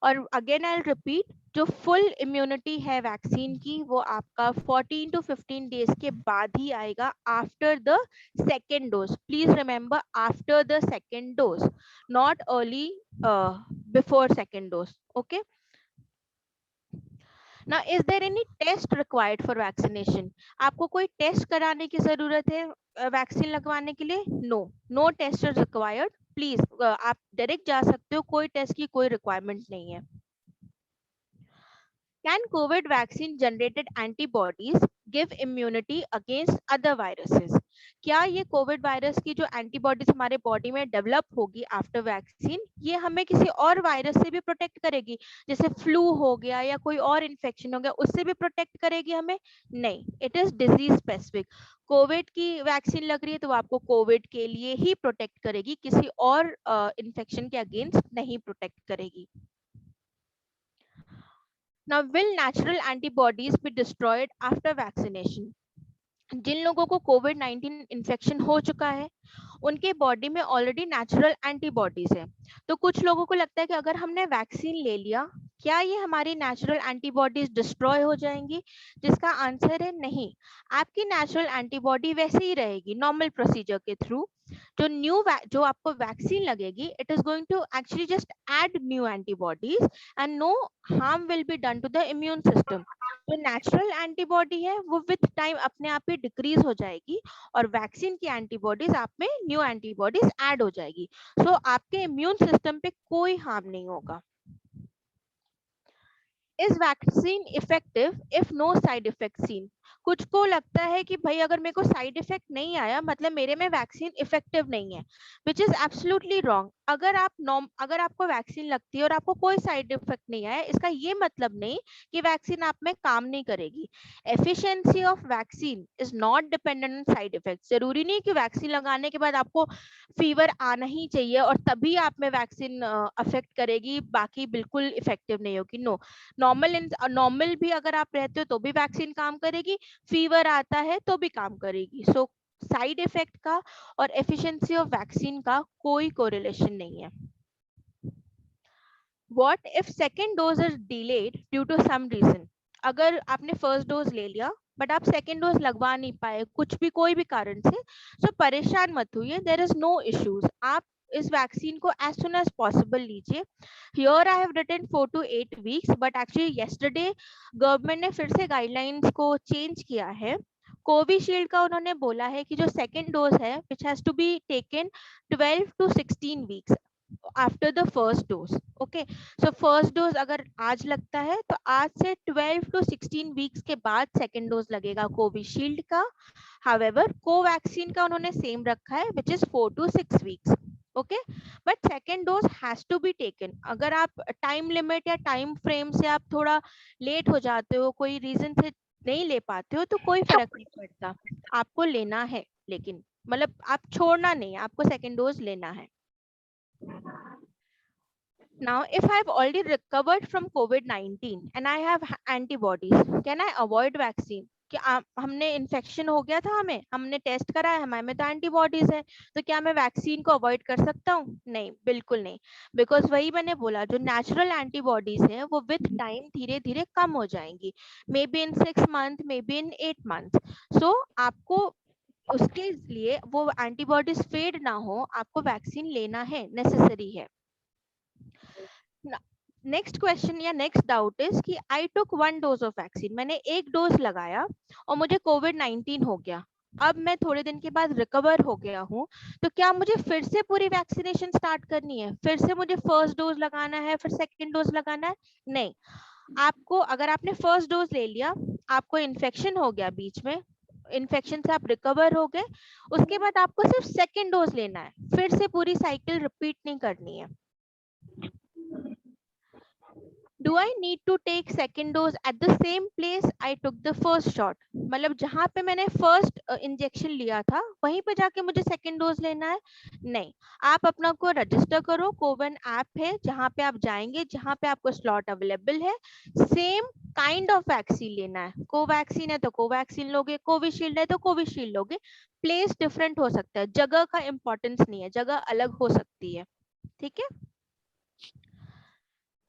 और अगेन आई रिपीट, जो फुल इम्यूनिटी है वैक्सीन की वो आपका 14 to 15 डेज के बाद ही आएगा, after the second dose. Please remember, after the second dose, not early before second dose. Okay, Now, is there any test required for vaccination? आपको कोई टेस्ट कराने की जरूरत है वैक्सीन लगवाने के लिए? No test is required. Please आप डायरेक्ट जा सकते हो, कोई टेस्ट की कोई रिक्वायरमेंट नहीं है. Can COVID vaccine generated antibodies give immunity against other viruses? क्या ये कोविड वायरस की जो एंटीबॉडीज हमारे बॉडी में डेवलप होगी आफ्टर वैक्सीन, ये हमें किसी और वायरस से भी प्रोटेक्ट करेगी? जैसे फ्लू हो गया या कोई और इन्फेक्शन हो गया, उससे भी प्रोटेक्ट करेगी हमें? नहीं, it is disease specific. Covid की वैक्सीन लग रही है तो वो आपको कोविड के लिए ही प्रोटेक्ट करेगी, किसी और इन्फेक्शन के अगेंस्ट नहीं प्रोटेक्ट करेगी। Now, will natural antibodies be destroyed after vaccination? जिन लोगों को कोविड-19 इन्फेक्शन हो चुका है, उनके बॉडी में ऑलरेडी नेचुरल एंटीबॉडीज है, तो कुछ लोगों को लगता है कि अगर हमने वैक्सीन ले लिया, क्या ये हमारी नेचुरल एंटीबॉडीज डिस्ट्रॉय हो जाएंगी? जिसका आंसर है नहीं, आपकी नेचुरल एंटीबॉडी वैसे ही रहेगी नॉर्मल प्रोसीजर के थ्रू। जो आपको वैक्सीन लगेगी, it is going to actually just add new antibodies and no harm will be done to the immune system. जो नेचुरल एंटीबॉडी है वो विद टाइम अपने आप ही डिक्रीज हो जाएगी और वैक्सीन की एंटीबॉडीज आप में न्यू एंटीबॉडीज ऐड हो जाएगी। सो आपके इम्यून सिस्टम पे कोई हार्म नहीं होगा। Is vaccine effective if no side effect seen? कुछ को लगता है कि भाई अगर मेरे को साइड इफेक्ट नहीं आया मतलब मेरे में वैक्सीन इफेक्टिव नहीं है, विच इज एब्सोल्युटली रॉन्ग। अगर आपको वैक्सीन लगती है और आपको कोई साइड इफेक्ट नहीं आया, इसका ये मतलब नहीं कि वैक्सीन आप में काम नहीं करेगी। Efficiency of vaccine is not dependent on side effect. जरूरी नहीं कि वैक्सीन लगाने के बाद आपको फीवर आना ही चाहिए और तभी आप में वैक्सीन अफेक्ट करेगी, बाकी बिल्कुल इफेक्टिव नहीं होगी। नो, नॉर्मल भी अगर आप रहते हो तो भी वैक्सीन काम करेगी, फीवर आता है तो भी काम करेगी। सो साइड इफेक्ट का और एफिशिएंसी ऑफ वैक्सीन का कोई कोरिलेशन नहीं है। What if second dose is delayed due to some reason? अगर आपने फर्स्ट डोज ले लिया बट आप सेकेंड डोज लगवा नहीं पाए कुछ भी कोई भी कारण से, तो परेशान मत होइए, देयर इज नो इश्यूज। आप इस वैक्सीन को एज सुन एज पॉसिबल लीजिए। Here I have written 4 to 8 weeks, but actually yesterday government ने फिर से गाइडलाइंस को चेंज किया है। कोविशील्ड का उन्होंने बोला है कि जो सेकेंड डोज है which has to be taken 12 to 16 weeks after the first dose. Okay, so first dose अगर आज लगता है तो आज से 12 to 16 वीक्स के बाद सेकेंड डोज लगेगा कोविशील्ड का। हाउएवर कोवैक्सीन का उन्होंने सेम रखा है which is 4 to 6 weeks. Okay, but second dose has to be taken. अगर आप टाइम लिमिट या टाइम फ्रेम से आप थोड़ा लेट हो जाते हो, कोई रीजन से नहीं ले पाते हो, तो कोई फर्क नहीं पड़ता, आपको लेना है। लेकिन मतलब आप छोड़ना नहीं, आपको सेकेंड डोज लेना है। Now, if I have already recovered from COVID-19 and I have antibodies, can I avoid vaccine? कि हमने इन्फेक्शन हो गया था, हमने टेस्ट कराया, हमारे में तो एंटीबॉडीज है, तो क्या मैं वैक्सीन को अवॉइड कर सकता हूँ? नहीं, बिल्कुल नहीं। बिकॉज वही मैंने बोला, जो नेचुरल एंटीबॉडीज है वो विद टाइम धीरे धीरे कम हो जाएंगी, may be in 6 months, may be in 8 months। सो आपको उसके लिए वो एंटीबॉडीज फेड ना हो, आपको वैक्सीन लेना है, नेसेसरी है। नेक्स्ट क्वेश्चन या नेक्स्ट डाउट इज कि आई टुक 1 डोज ऑफ वैक्सीन, मैंने एक डोज लगाया और मुझे कोविड-19 हो गया, अब मैं थोड़े दिन के बाद रिकवर हो गया हूँ, तो क्या मुझे फिर से पूरी वैक्सीनेशन स्टार्ट करनी है? फिर से मुझे फर्स्ट डोज लगाना है, फिर सेकेंड डोज लगाना है? नहीं, आपको अगर आपने फर्स्ट डोज ले लिया, आपको इन्फेक्शन हो गया, बीच में इन्फेक्शन से आप रिकवर हो गए, उसके बाद आपको सिर्फ सेकेंड डोज लेना है, फिर से पूरी साइकिल रिपीट नहीं करनी है। Do I need to take second dose at the same place I took the first shot? मतलब जहाँ पे मैंने फर्स्ट इंजेक्शन लिया था वहीं पे जाके मुझे सेकेंड डोज लेना है? नहीं, आप अपना को रजिस्टर करो, कोविन ऐप है जहाँ पे आप जाएंगे, जहाँ पे आपको स्लॉट अवेलेबल है, सेम काइंड ऑफ वैक्सीन लेना है। कोवैक्सीन है तो कोवैक्सीन लोगे, कोविशील्ड है तो कोविशील्ड लोगे। प्लेस डिफरेंट हो सकता है, जगह का इंपॉर्टेंस नहीं है, जगह अलग हो सकती है, ठीक है।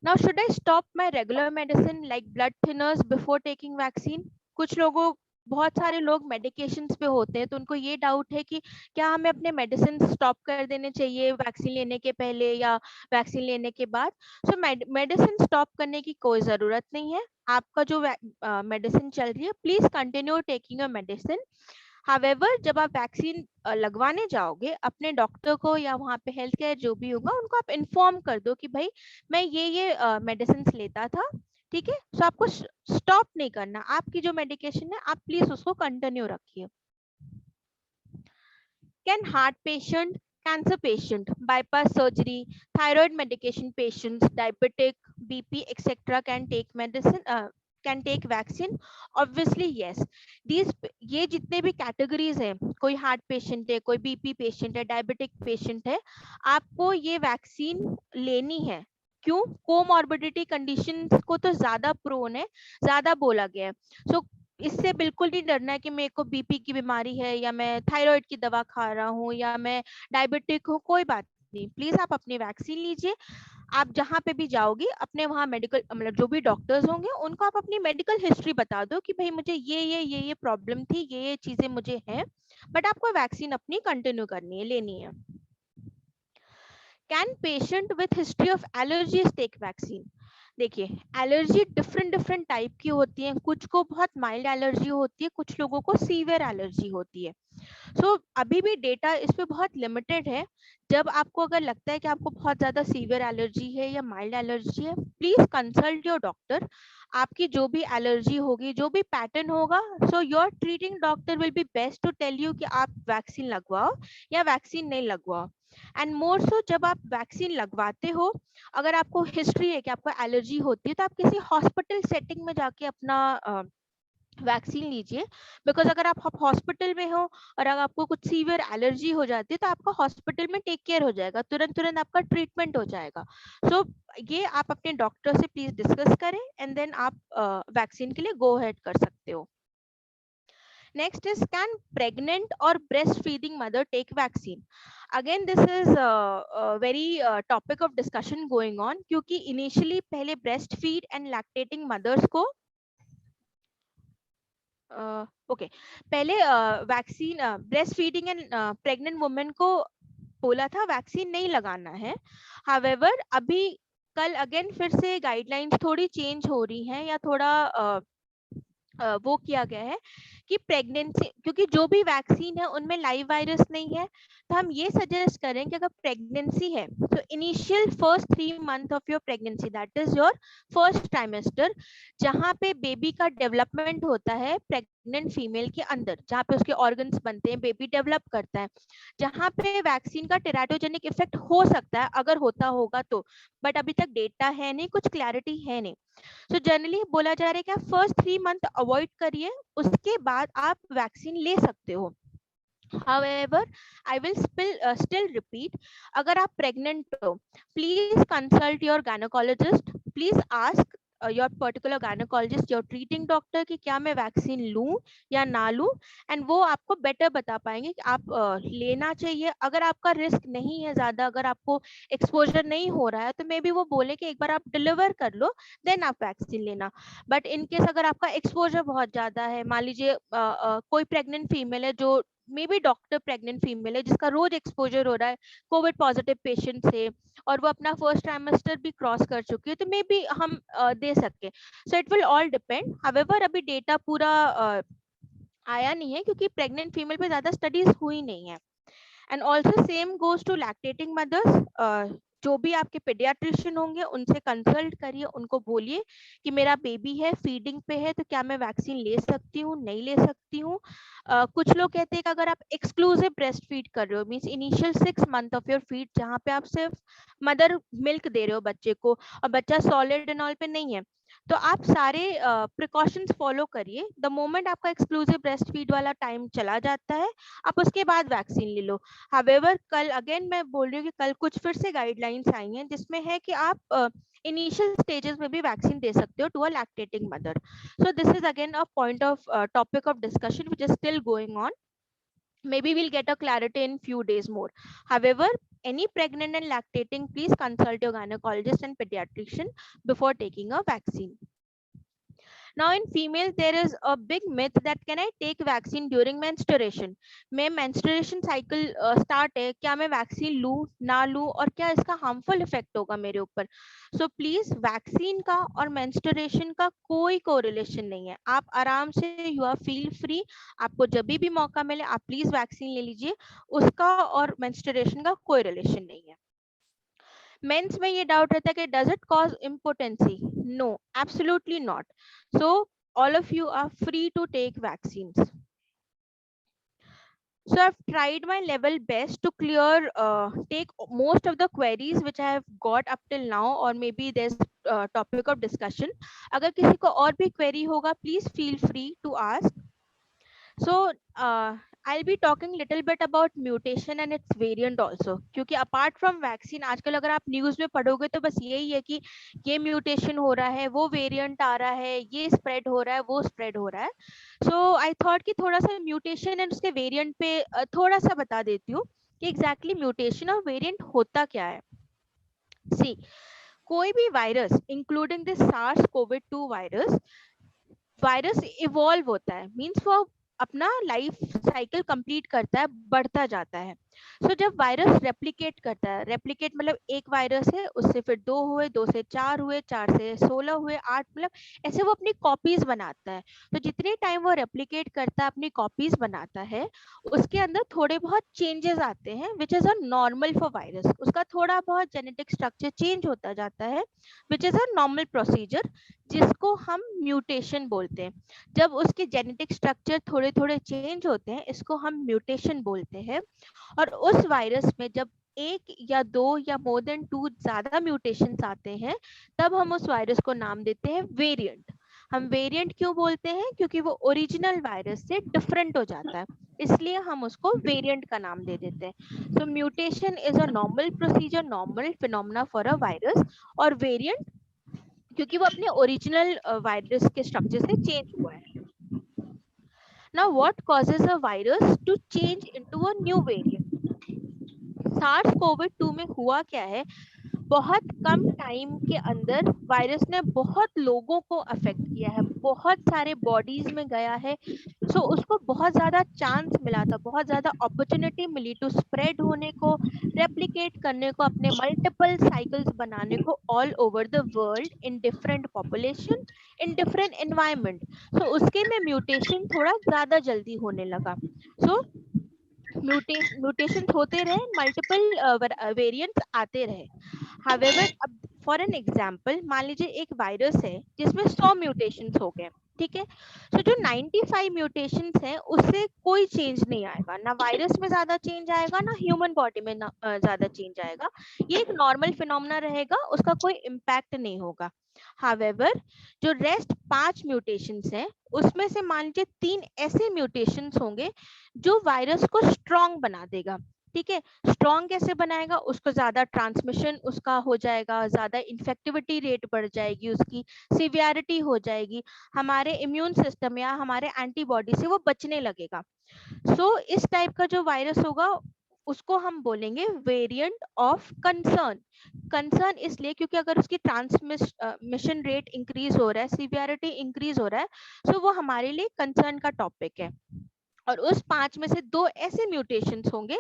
Now, should I stop my regular medicine like blood thinners before taking vaccine? कुछ लोगों, बहुत सारे लोग मेडिकेशंस पे होते हैं, तो उनको ये डाउट है कि क्या हमें अपने मेडिसिन स्टॉप कर देने चाहिए वैक्सीन लेने के पहले या वैक्सीन लेने के बाद। सो मेडिसिन स्टॉप करने की कोई ज़रूरत नहीं है। आपका जो मेडिसिन चल रही है, please continue taking your medicine. However जब आप वैक्सीन लगवाने जाओगे, अपने डॉक्टर को या वहाँ पे हेल्थ केयर जो भी होगा उनको आप इन्फॉर्म कर दो कि भाई मैं ये मेडिसिन लेता था, ठीक है। सो आपको स्टॉप नहीं करना, आपकी जो मेडिकेशन है आप प्लीज उसको कंटिन्यू रखिए। Can heart patient, cancer patient, bypass surgery, thyroid medication patients, diabetic, BP, etc. can take medicine? Can take vaccine? Obviously yes. These ये जितने भी कैटेगरीज हैं, कोई हार्ट पेशेंट है, कोई बीपी पेशेंट है, डायबिटिक पेशेंट है, आपको ये वैक्सीन लेनी है। क्यों? कोमॉर्बिडिटी कंडीशन को तो ज्यादा प्रोन है, ज्यादा बोला गया है। सो इससे बिल्कुल नहीं डरना है कि मेरे को बीपी की बीमारी है या मैं थायराइड की दवा खा रहा हूँ या मैं डायबिटिक हूँ, कोई बात नहीं। प्लीज आप अपनी वैक्सीन लीजिए। आप जहाँ पे भी जाओगी अपने वहाँ मेडिकल मतलब जो भी डॉक्टर्स होंगे उनको आप अपनी मेडिकल हिस्ट्री बता दो कि भाई मुझे ये प्रॉब्लम थी, ये चीजें मुझे हैं, बट आपको वैक्सीन अपनी कंटिन्यू करनी है, लेनी है। Can patient with history of allergies take vaccine? देखिए एलर्जी डिफरेंट टाइप की होती है, कुछ को बहुत माइल्ड एलर्जी होती है, कुछ लोगों को सीवियर एलर्जी होती है। सो अभी भी डेटा इस पे बहुत लिमिटेड है। जब आपको अगर लगता है कि आपको बहुत ज्यादा सीवियर एलर्जी है या माइल्ड एलर्जी है, प्लीज कंसल्ट योर डॉक्टर। आपकी जो भी एलर्जी होगी, जो भी पैटर्न होगा, so your treating doctor will be best to tell you कि आप वैक्सीन लगवाओ या वैक्सीन नहीं लगवाओ। एंड मोर सो जब आप वैक्सीन लगवाते हो, अगर आपको हिस्ट्री है कि आपको एलर्जी होती है, तो आप किसी हॉस्पिटल सेटिंग में जाके अपना वैक्सीन लीजिए। बिकॉज अगर आप हॉस्पिटल में हो और अगर आपको कुछ सीवियर एलर्जी हो जाती है तो आपका हॉस्पिटल में टेक केयर हो जाएगा, तुरंत आपका ट्रीटमेंट हो जाएगा। सो ये आप अपने डॉक्टर से प्लीज डिस्कस करें एंड देन आप वैक्सीन के लिए गो अहेड कर सकते हो। Next is, can pregnant or breastfeeding mother take vaccine? Again, this is a very topic of discussion going on, क्योंकि initially पहले breastfeed and lactating mothers को ओके पहले vaccine breast feeding and pregnant women को बोला था vaccine नहीं लगाना है। हावेवर अभी कल अगेन फिर से गाइडलाइंस थोड़ी चेंज हो रही हैं या थोड़ा वो किया गया है कि प्रेगनेंसी, क्योंकि जो भी वैक्सीन है उनमें लाइव वायरस नहीं है, तो हम ये सजेस्ट करें कि अगर प्रेगनेंसी है तो initial first 3 month of your pregnancy, that is your first trimester, जहाँ पे बेबी का डेवलपमेंट होता है प्रेग्नेंट फीमेल के अंदर, जहाँ पे उसके ऑर्गन्स बनते हैं, बेबी डेवलप करता है, जहाँ पे वैक्सीन का टेराटोजेनिक इफेक्ट हो सकता है अगर होता होगा तो, बट अभी तक डेटा है नहीं, कुछ क्लैरिटी है नहीं। सो जनरली बोला जा रहा है कि आप फर्स्ट 3 मंथ अवॉइड करिए, उसके बाद आप वैक्सीन ले सकते हो। However, I will still repeat, अगर आप pregnant हो, please consult your gynecologist. Please ask your particular gynecologist, your treating doctor कि क्या मैं वैक्सीन लूं या ना लूं, एंड वो आपको बेटर बता पाएंगे कि आप लेना चाहिए। अगर आपका रिस्क नहीं है ज्यादा, अगर आपको एक्सपोजर नहीं हो रहा है, तो मे बी वो बोले कि एक बार आप डिलीवर कर लो देन आप वैक्सीन लेना। बट इन केस अगर आपका एक्सपोजर बहुत ज्यादा है, मान लीजिए कोई प्रेग्नेंट फीमेल है जो may be doctor pregnant female है जिसका रोज एक्सपोजर हो रहा है कोविड पॉजिटिव पेशेंट से, और वो अपना फर्स्ट ट्राइमेस्टर भी क्रॉस कर चुकी है, तो मे बी हम दे सकते। सो it will all depend. However अभी डेटा पूरा आया नहीं है क्योंकि प्रेग्नेंट फीमेल पे ज्यादा स्टडीज हुई नहीं है। And also same goes to lactating mothers. जो भी आपके पेडियाट्रिशियन होंगे उनसे कंसल्ट करिए, उनको बोलिए कि मेरा बेबी है, फीडिंग पे है, तो क्या मैं वैक्सीन ले सकती हूँ, नहीं ले सकती हूँ। कुछ लोग कहते हैं कि अगर आप एक्सक्लूसिव ब्रेस्ट फीड कर रहे हो, means initial 6 month of your feed, जहाँ पे आप सिर्फ मदर मिल्क दे रहे हो बच्चे को और बच्चा सॉलिड एंड ऑल पे नहीं है, तो आप सारे प्रिकॉशंस फॉलो करिए। द मोमेंट आपका एक्सक्लूसिव ब्रेस्ट फीड वाला टाइम चला जाता है, आप उसके बाद वैक्सीन ले लो। हावेवर कल अगेन मैं बोल रही हूँ कि कल कुछ फिर से गाइडलाइंस आई हैं जिसमें है कि आप इनिशियल स्टेजेस में भी वैक्सीन दे सकते हो to a lactating mother. So this is again a point of topic of discussion which is still going on. Maybe we'll get a clarity in few days more. However, any pregnant and lactating, please consult your gynecologist and pediatrician before taking a vaccine. Now in females there is a big myth that can I take vaccine during menstruation? मैं menstruation cycle start है, क्या मैं vaccine लूँ ना लूँ और क्या इसका harmful effect होगा मेरे ऊपर? So please, vaccine का और menstruation का कोई correlation नहीं है। आप आराम से you are feel free, आपको जब भी मौका मिले आप please vaccine ले लीजिए, उसका और menstruation का कोई relation नहीं है। मेंस में ये डाउट रहता है कि does it cause impotency? No, absolutely not. So all of you are free to take vaccines. So I've tried my level best to clear, take most of the queries which I have got up till now, or maybe there's topic of discussion. अगर किसी को और भी query होगा, please feel free to ask. So I'll be talking little bit about mutation and its variant also, क्योंकि apart from vaccine आजकल अगर आप news में पढ़ोगे तो बस यही है कि ये mutation हो रहा है, वो variant आ रहा है, ये spread हो रहा है, वो spread हो रहा है. So I thought कि थोड़ा सा mutation and उसके variant पे थोड़ा सा बता देती हूँ कि exactly mutation और variant होता क्या है. See, कोई भी virus including this SARS-CoV-2 virus evolve होता है, मीन्स वो अपना लाइफ साइकिल कंप्लीट करता है, बढ़ता जाता है. सो जब वायरस रेप्लिकेट करता है, रेप्लिकेट मतलब एक वायरस है, उससे फिर 2 हुए, 2 से 4 हुए, 4 से 16 हुए, 8, मतलब ऐसे वो अपनी कॉपीज बनाता है. तो जितने टाइम वो रेप्लिकेट करता है, अपनी कॉपीज बनाता है, उसके अंदर थोड़े बहुत चेंजेस आते हैं which is a normal for virus. उसका थोड़ा बहुत जेनेटिक स्ट्रक्चर चेंज होता जाता है which is a normal procedure, जिसको हम म्यूटेशन बोलते हैं. जब उसके जेनेटिक स्ट्रक्चर थोड़े थोड़े चेंज होते हैं, इसको हम म्यूटेशन बोलते हैं. और उस वायरस में जब 1 या 2 या मोर देन 2 ज्यादा म्यूटेशंस आते हैं, तब हम उस वायरस को नाम देते हैं वेरिएंट. हम वेरिएंट क्यों बोलते हैं? क्योंकि वो ओरिजिनल वायरस से डिफरेंट हो जाता है, इसलिए हम उसको वेरिएंट का नाम दे देते हैं. So mutation is a normal procedure, normal phenomena for a virus. और वेरिएंट क्योंकि वो अपने ओरिजिनल वायरस के स्ट्रक्चर से चेंज हुआ है. Now what causes a virus to change into a new variant? SARS-CoV-2 में हुआ क्या है? बहुत कम टाइम के अंदर वायरस ने बहुत लोगों को अफेक्ट किया है, बहुत सारे बॉडीज में गया है. सो उसको बहुत ज्यादा चांस मिला था, बहुत ज्यादा अपॉर्चुनिटी मिली टू स्प्रेड होने को, रेप्लिकेट करने को, अपने मल्टीपल साइकिल्स बनाने को all over the world in different population, in different environment. So उसके में म्यूटेशन थोड़ा ज्यादा जल्दी होने लगा. सो म्यूटेशन होते रहे, मल्टीपल वेरिएंट्स आते रहे. हाउएवर, अब फॉर एन एग्जांपल मान लीजिए एक वायरस है जिसमें 100 म्यूटेशंस हो गए, ठीक है. तो जो 95 म्यूटेशंस हैं उससे कोई चेंज नहीं आएगा, ना वायरस में ज्यादा चेंज आएगा, ना ह्यूमन बॉडी में ज्यादा चेंज आएगा. ये एक नॉर्मल फिनोमेना रहेगा, उसका कोई इम्पैक्ट नहीं होगा. हाउएवर, जो रेस्ट 5 म्यूटेशंस हैं उसमें से मान लीजिए 3 ऐसे म्यूटेशंस होंगे जो वायरस को स्ट्रॉन्ग बना देगा. ठीक है, स्ट्रॉन्ग कैसे बनाएगा? उसको ज्यादा ट्रांसमिशन उसका हो जाएगा, ज्यादा इन्फेक्टिविटी रेट बढ़ जाएगी, उसकी सिवियरिटी हो जाएगी, हमारे इम्यून सिस्टम या हमारे एंटीबॉडी से वो बचने लगेगा. सो इस टाइप का जो वायरस होगा उसको हम बोलेंगे वेरिएंट ऑफ कंसर्न. कंसर्न इसलिए क्योंकि अगर उसकी ट्रांसमिशन रेट इंक्रीज हो रहा है, सिवियरिटी इंक्रीज हो रहा है, सो वो हमारे लिए कंसर्न का टॉपिक है. और उस 5 में से 2 ऐसे म्यूटेशंस होंगे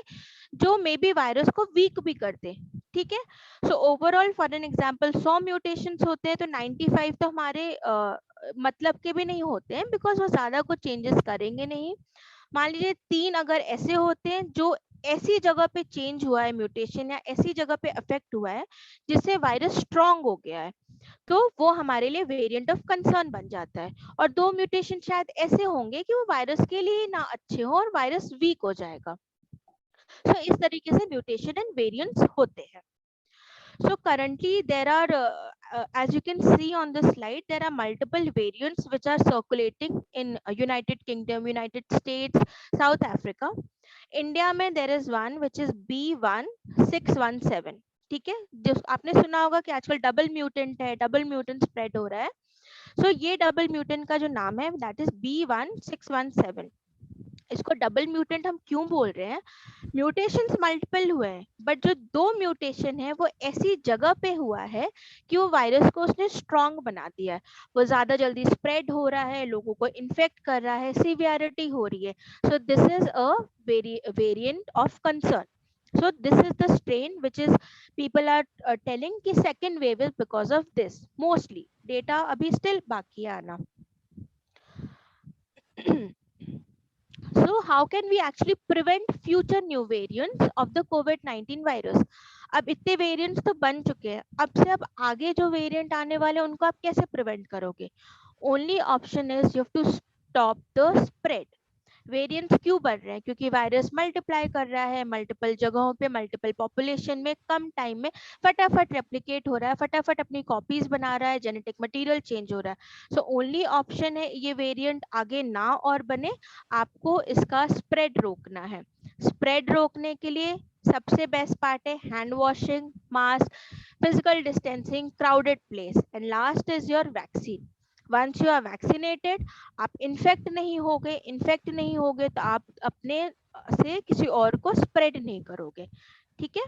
जो मे बी वायरस को वीक भी करते. ठीक है, so overall for an example 100 mutations होते हैं तो 95 तो हमारे मतलब के भी नहीं होते हैं, बिकॉज वो ज्यादा कुछ चेंजेस करेंगे नहीं. मान लीजिए 3 अगर ऐसे होते हैं जो ऐसी जगह पे चेंज हुआ है म्यूटेशन, या ऐसी जगह पे अफेक्ट हुआ है जिससे वायरस स्ट्रॉन्ग हो गया है, तो वो हमारे लिए वेरिएंट ऑफ कंसर्न बन जाता है. और 2 म्यूटेशन शायद ऐसे होंगे कि वो वायरस के लिए ना अच्छे हो और वायरस वीक हो जाएगा. सो इस तरीके से म्यूटेशन एंड वेरिएंट्स होते हैं. So currently there are, as you can see on the slide, there are multiple variants which are circulating in United Kingdom, United States, South Africa. India में there is one which is B1617. ठीक है, जो आपने सुना होगा कि आजकल double mutant है, डबल म्यूटेंट स्प्रेड हो रहा है. सो ये डबल म्यूटेंट का जो नाम है दैट इज B1617. इसको डबल म्यूटेंट हम क्यों बोल रहे हैं? म्यूटेशंस मल्टीपल हुए हैं, बट जो 2 म्यूटेशन है वो ऐसी जगह पे हुआ है कि वो वायरस को उसने स्ट्रॉन्ग बना दिया है, वो ज्यादा जल्दी स्प्रेड हो रहा है, लोगों को इन्फेक्ट कर रहा है, सिवियरिटी हो रही है. सो this is a variant of concern. So this is the strain which is people are telling कि second wave is because of this mostly. Data अभी still बाकी है आना. So how can we actually prevent future new variants of the COVID-19 virus? अब इतने variants तो बन चुके हैं, अब आगे जो वेरिएंट आने वाले हैं उनको आप कैसे प्रिवेंट करोगे? Only option is you have to stop the spread. Variants क्यों बढ़ रहे हैं? क्योंकि वायरस मल्टीप्लाई कर रहा है मल्टीपल जगहों पे, मल्टीपल पॉपुलेशन में, कम टाइम में फटाफट रेप्लिकेट हो रहा है, फटाफट अपनी कॉपीज बना रहा है, जेनेटिक मटेरियल चेंज हो रहा है। सो ओनली ऑप्शन है ये वेरिएंट आगे ना और बने, आपको इसका स्प्रेड रोकना है। स्प्रेड रोकने के लिए सबसे बेस्ट पार्ट है hand washing, mask, physical distancing, crowded place, and last is your vaccine. Once you are vaccinated, आप इन्फेक्ट नहीं होगे तो आप अपने से किसी और को स्प्रेड नहीं करोगे, ठीक है?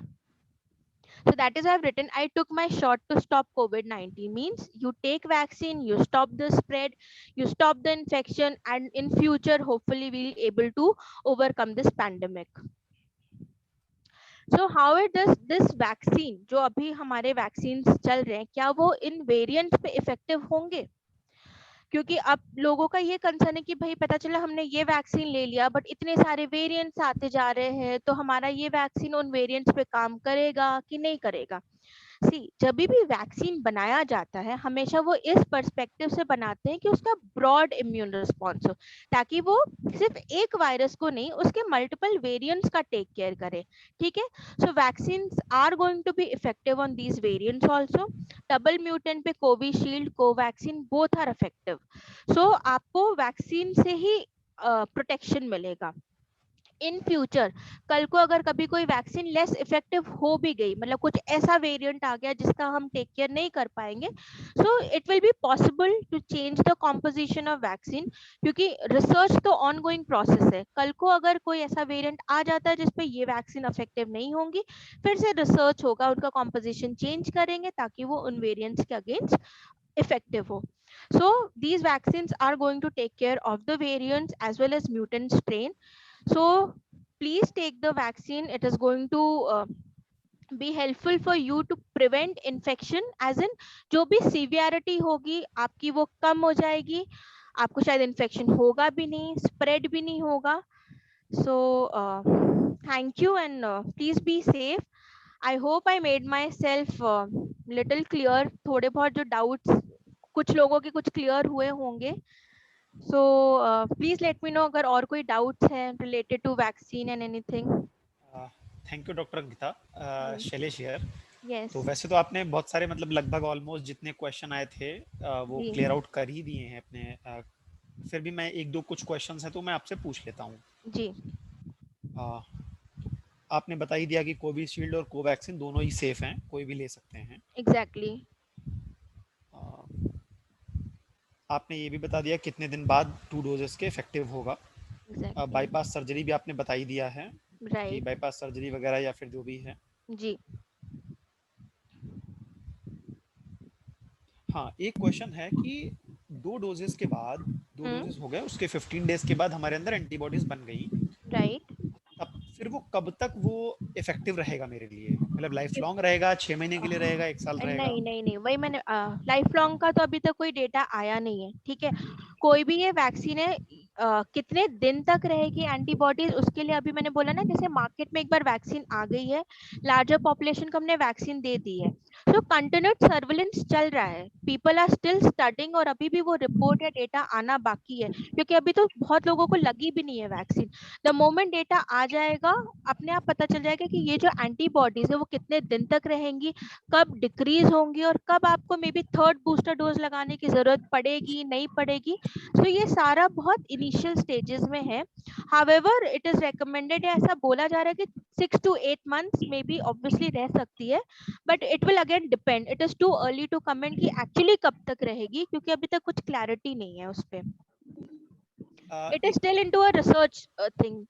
So that is why I've written, I took my shot to stop COVID-19 means you take vaccine, you stop the spread, you stop the infection, and in future hopefully we'll able to overcome this pandemic. So how it does this vaccine, जो अभी हमारे vaccines चल रहे हैं, क्या वो इन variants पे effective होंगे? क्योंकि अब लोगों का ये कंसर्न है कि भाई पता चला हमने ये वैक्सीन ले लिया बट इतने सारे वेरिएंट्स आते जा रहे हैं, तो हमारा ये वैक्सीन उन वेरिएंट्स पे काम करेगा कि नहीं करेगा? सी, जब भी वैक्सीन बनाया जाता है हमेशा वो इस पर्सपेक्टिव से बनाते हैं कि उसका ब्रॉड इम्यून रिस्पॉन्स हो, ताकि वो सिर्फ एक वायरस को नहीं, उसके मल्टीपल वेरिएंट्स का टेक केयर करे, ठीक है? So vaccines are going to be effective on these variants also. Double mutant पे Covishield, Covaxin both are effective. So आपको वैक्सीन से ही प्रोटेक्शन मिलेगा। इन फ्यूचर कल को अगर कभी कोई वैक्सीन लेस इफेक्टिव हो भी गई, मतलब कुछ ऐसा वेरिएंट आ गया जिसका हम टेक केयर नहीं कर पाएंगे, so it will be possible to change the composition of vaccine, क्योंकि रिसर्च तो ऑनगोइंग प्रोसेस है। कल को अगर कोई ऐसा वेरिएंट आ जाता है जिसपे ये वैक्सीन इफेक्टिव नहीं होंगी, फिर से रिसर्च होगा, उनका कॉम्पोजिशन चेंज करेंगे ताकि वो उन वेरिएंट्स के against effective ho. So these vaccines are going to take care of the variants as well as mutant strain. So please take the vaccine. It is going to be helpful for you to prevent infection, as in जो भी severity होगी आपकी वो कम हो जाएगी, आपको शायद infection होगा भी नहीं, spread भी नहीं होगा. So thank you and please be safe. I hope I made myself little clear. थोड़े बहुत जो doubts कुछ लोगों के कुछ क्लियर हुए होंगे. So please let me know अगर और कोई doubts है related to vaccine and anything. Thank you doctor Ankita. Shailesh here. Yes. तो वैसे तो आपने बहुत सारे मतलब लगभग ऑलमोस्ट जितने क्वेश्चन आए थे वो क्लियर आउट कर ही दिए हैं अपने. फिर भी मैं एक दो कुछ क्वेश्चंस हैं तो मैं आपसे पूछ लेता हूँ जी. आपने बता ही दिया कि कोविशील्ड और कोवैक्सीन दोनों ही सेफ हैं, कोई भी ले सकते हैं. Exactly. आपने ये भी बता दिया कितने दिन बाद 2 डोजेस के इफेक्टिव होगा. Exactly. बाईपास सर्जरी भी आपने बता ही दिया है कि Right. बाईपास सर्जरी वगैरह या फिर जो भी है. जी. हाँ, एक क्वेश्चन है कि 2 डोजेस के बाद 2 डोजेस हो गए, उसके 15 डेज के बाद हमारे अंदर एंटीबॉडीज बन गई. Right. अब फिर वो कब तक वो इफेक्टिव रहेगा मेरे लिए? मतलब लाइफ लॉन्ग रहेगा, 6 महीने के लिए रहेगा, 1 साल रहेगा? नहीं, वही मैंने लाइफ लॉन्ग का तो अभी तक कोई डेटा आया नहीं है, ठीक है? कोई भी ये वैक्सीन है कितने दिन तक रहेगी एंटीबॉडीज, उसके लिए अभी मैंने बोला ना, जैसे मार्केट में एक बार वैक्सीन आ गई है, लार्जर पॉपुलेशन को हमने वैक्सीन दे दी है, सो कंटिन्यूड सर्विलेंस चल रहा है, पीपल आर स्टिल स्टडिंग, और अभी भी वो रिपोर्ट या डेटा आना बाकी है, क्योंकि अभी तो बहुत लोगों को लगी भी नहीं है वैक्सीन. द मोमेंट डेटा आ जाएगा अपने आप पता चल जाएगा कि ये जो एंटीबॉडीज है वो कितने दिन तक रहेंगी, कब डिक्रीज होंगी, और कब आपको may be third booster dose लगाने की जरूरत पड़ेगी नहीं पड़ेगी. सो ये सारा बहुत इनिशियल स्टेजेस में है. हाउएवर इट इज रेकमेंडेड, ऐसा बोला जा रहा है कि 6 to 8 months may be obviously रह सकती है, but it will again depend. It is too early to comment कि एक्चुअली कब तक रहेगी, क्योंकि अभी तक कुछ क्लैरिटी नहीं है उस पे. It is still into a research thing.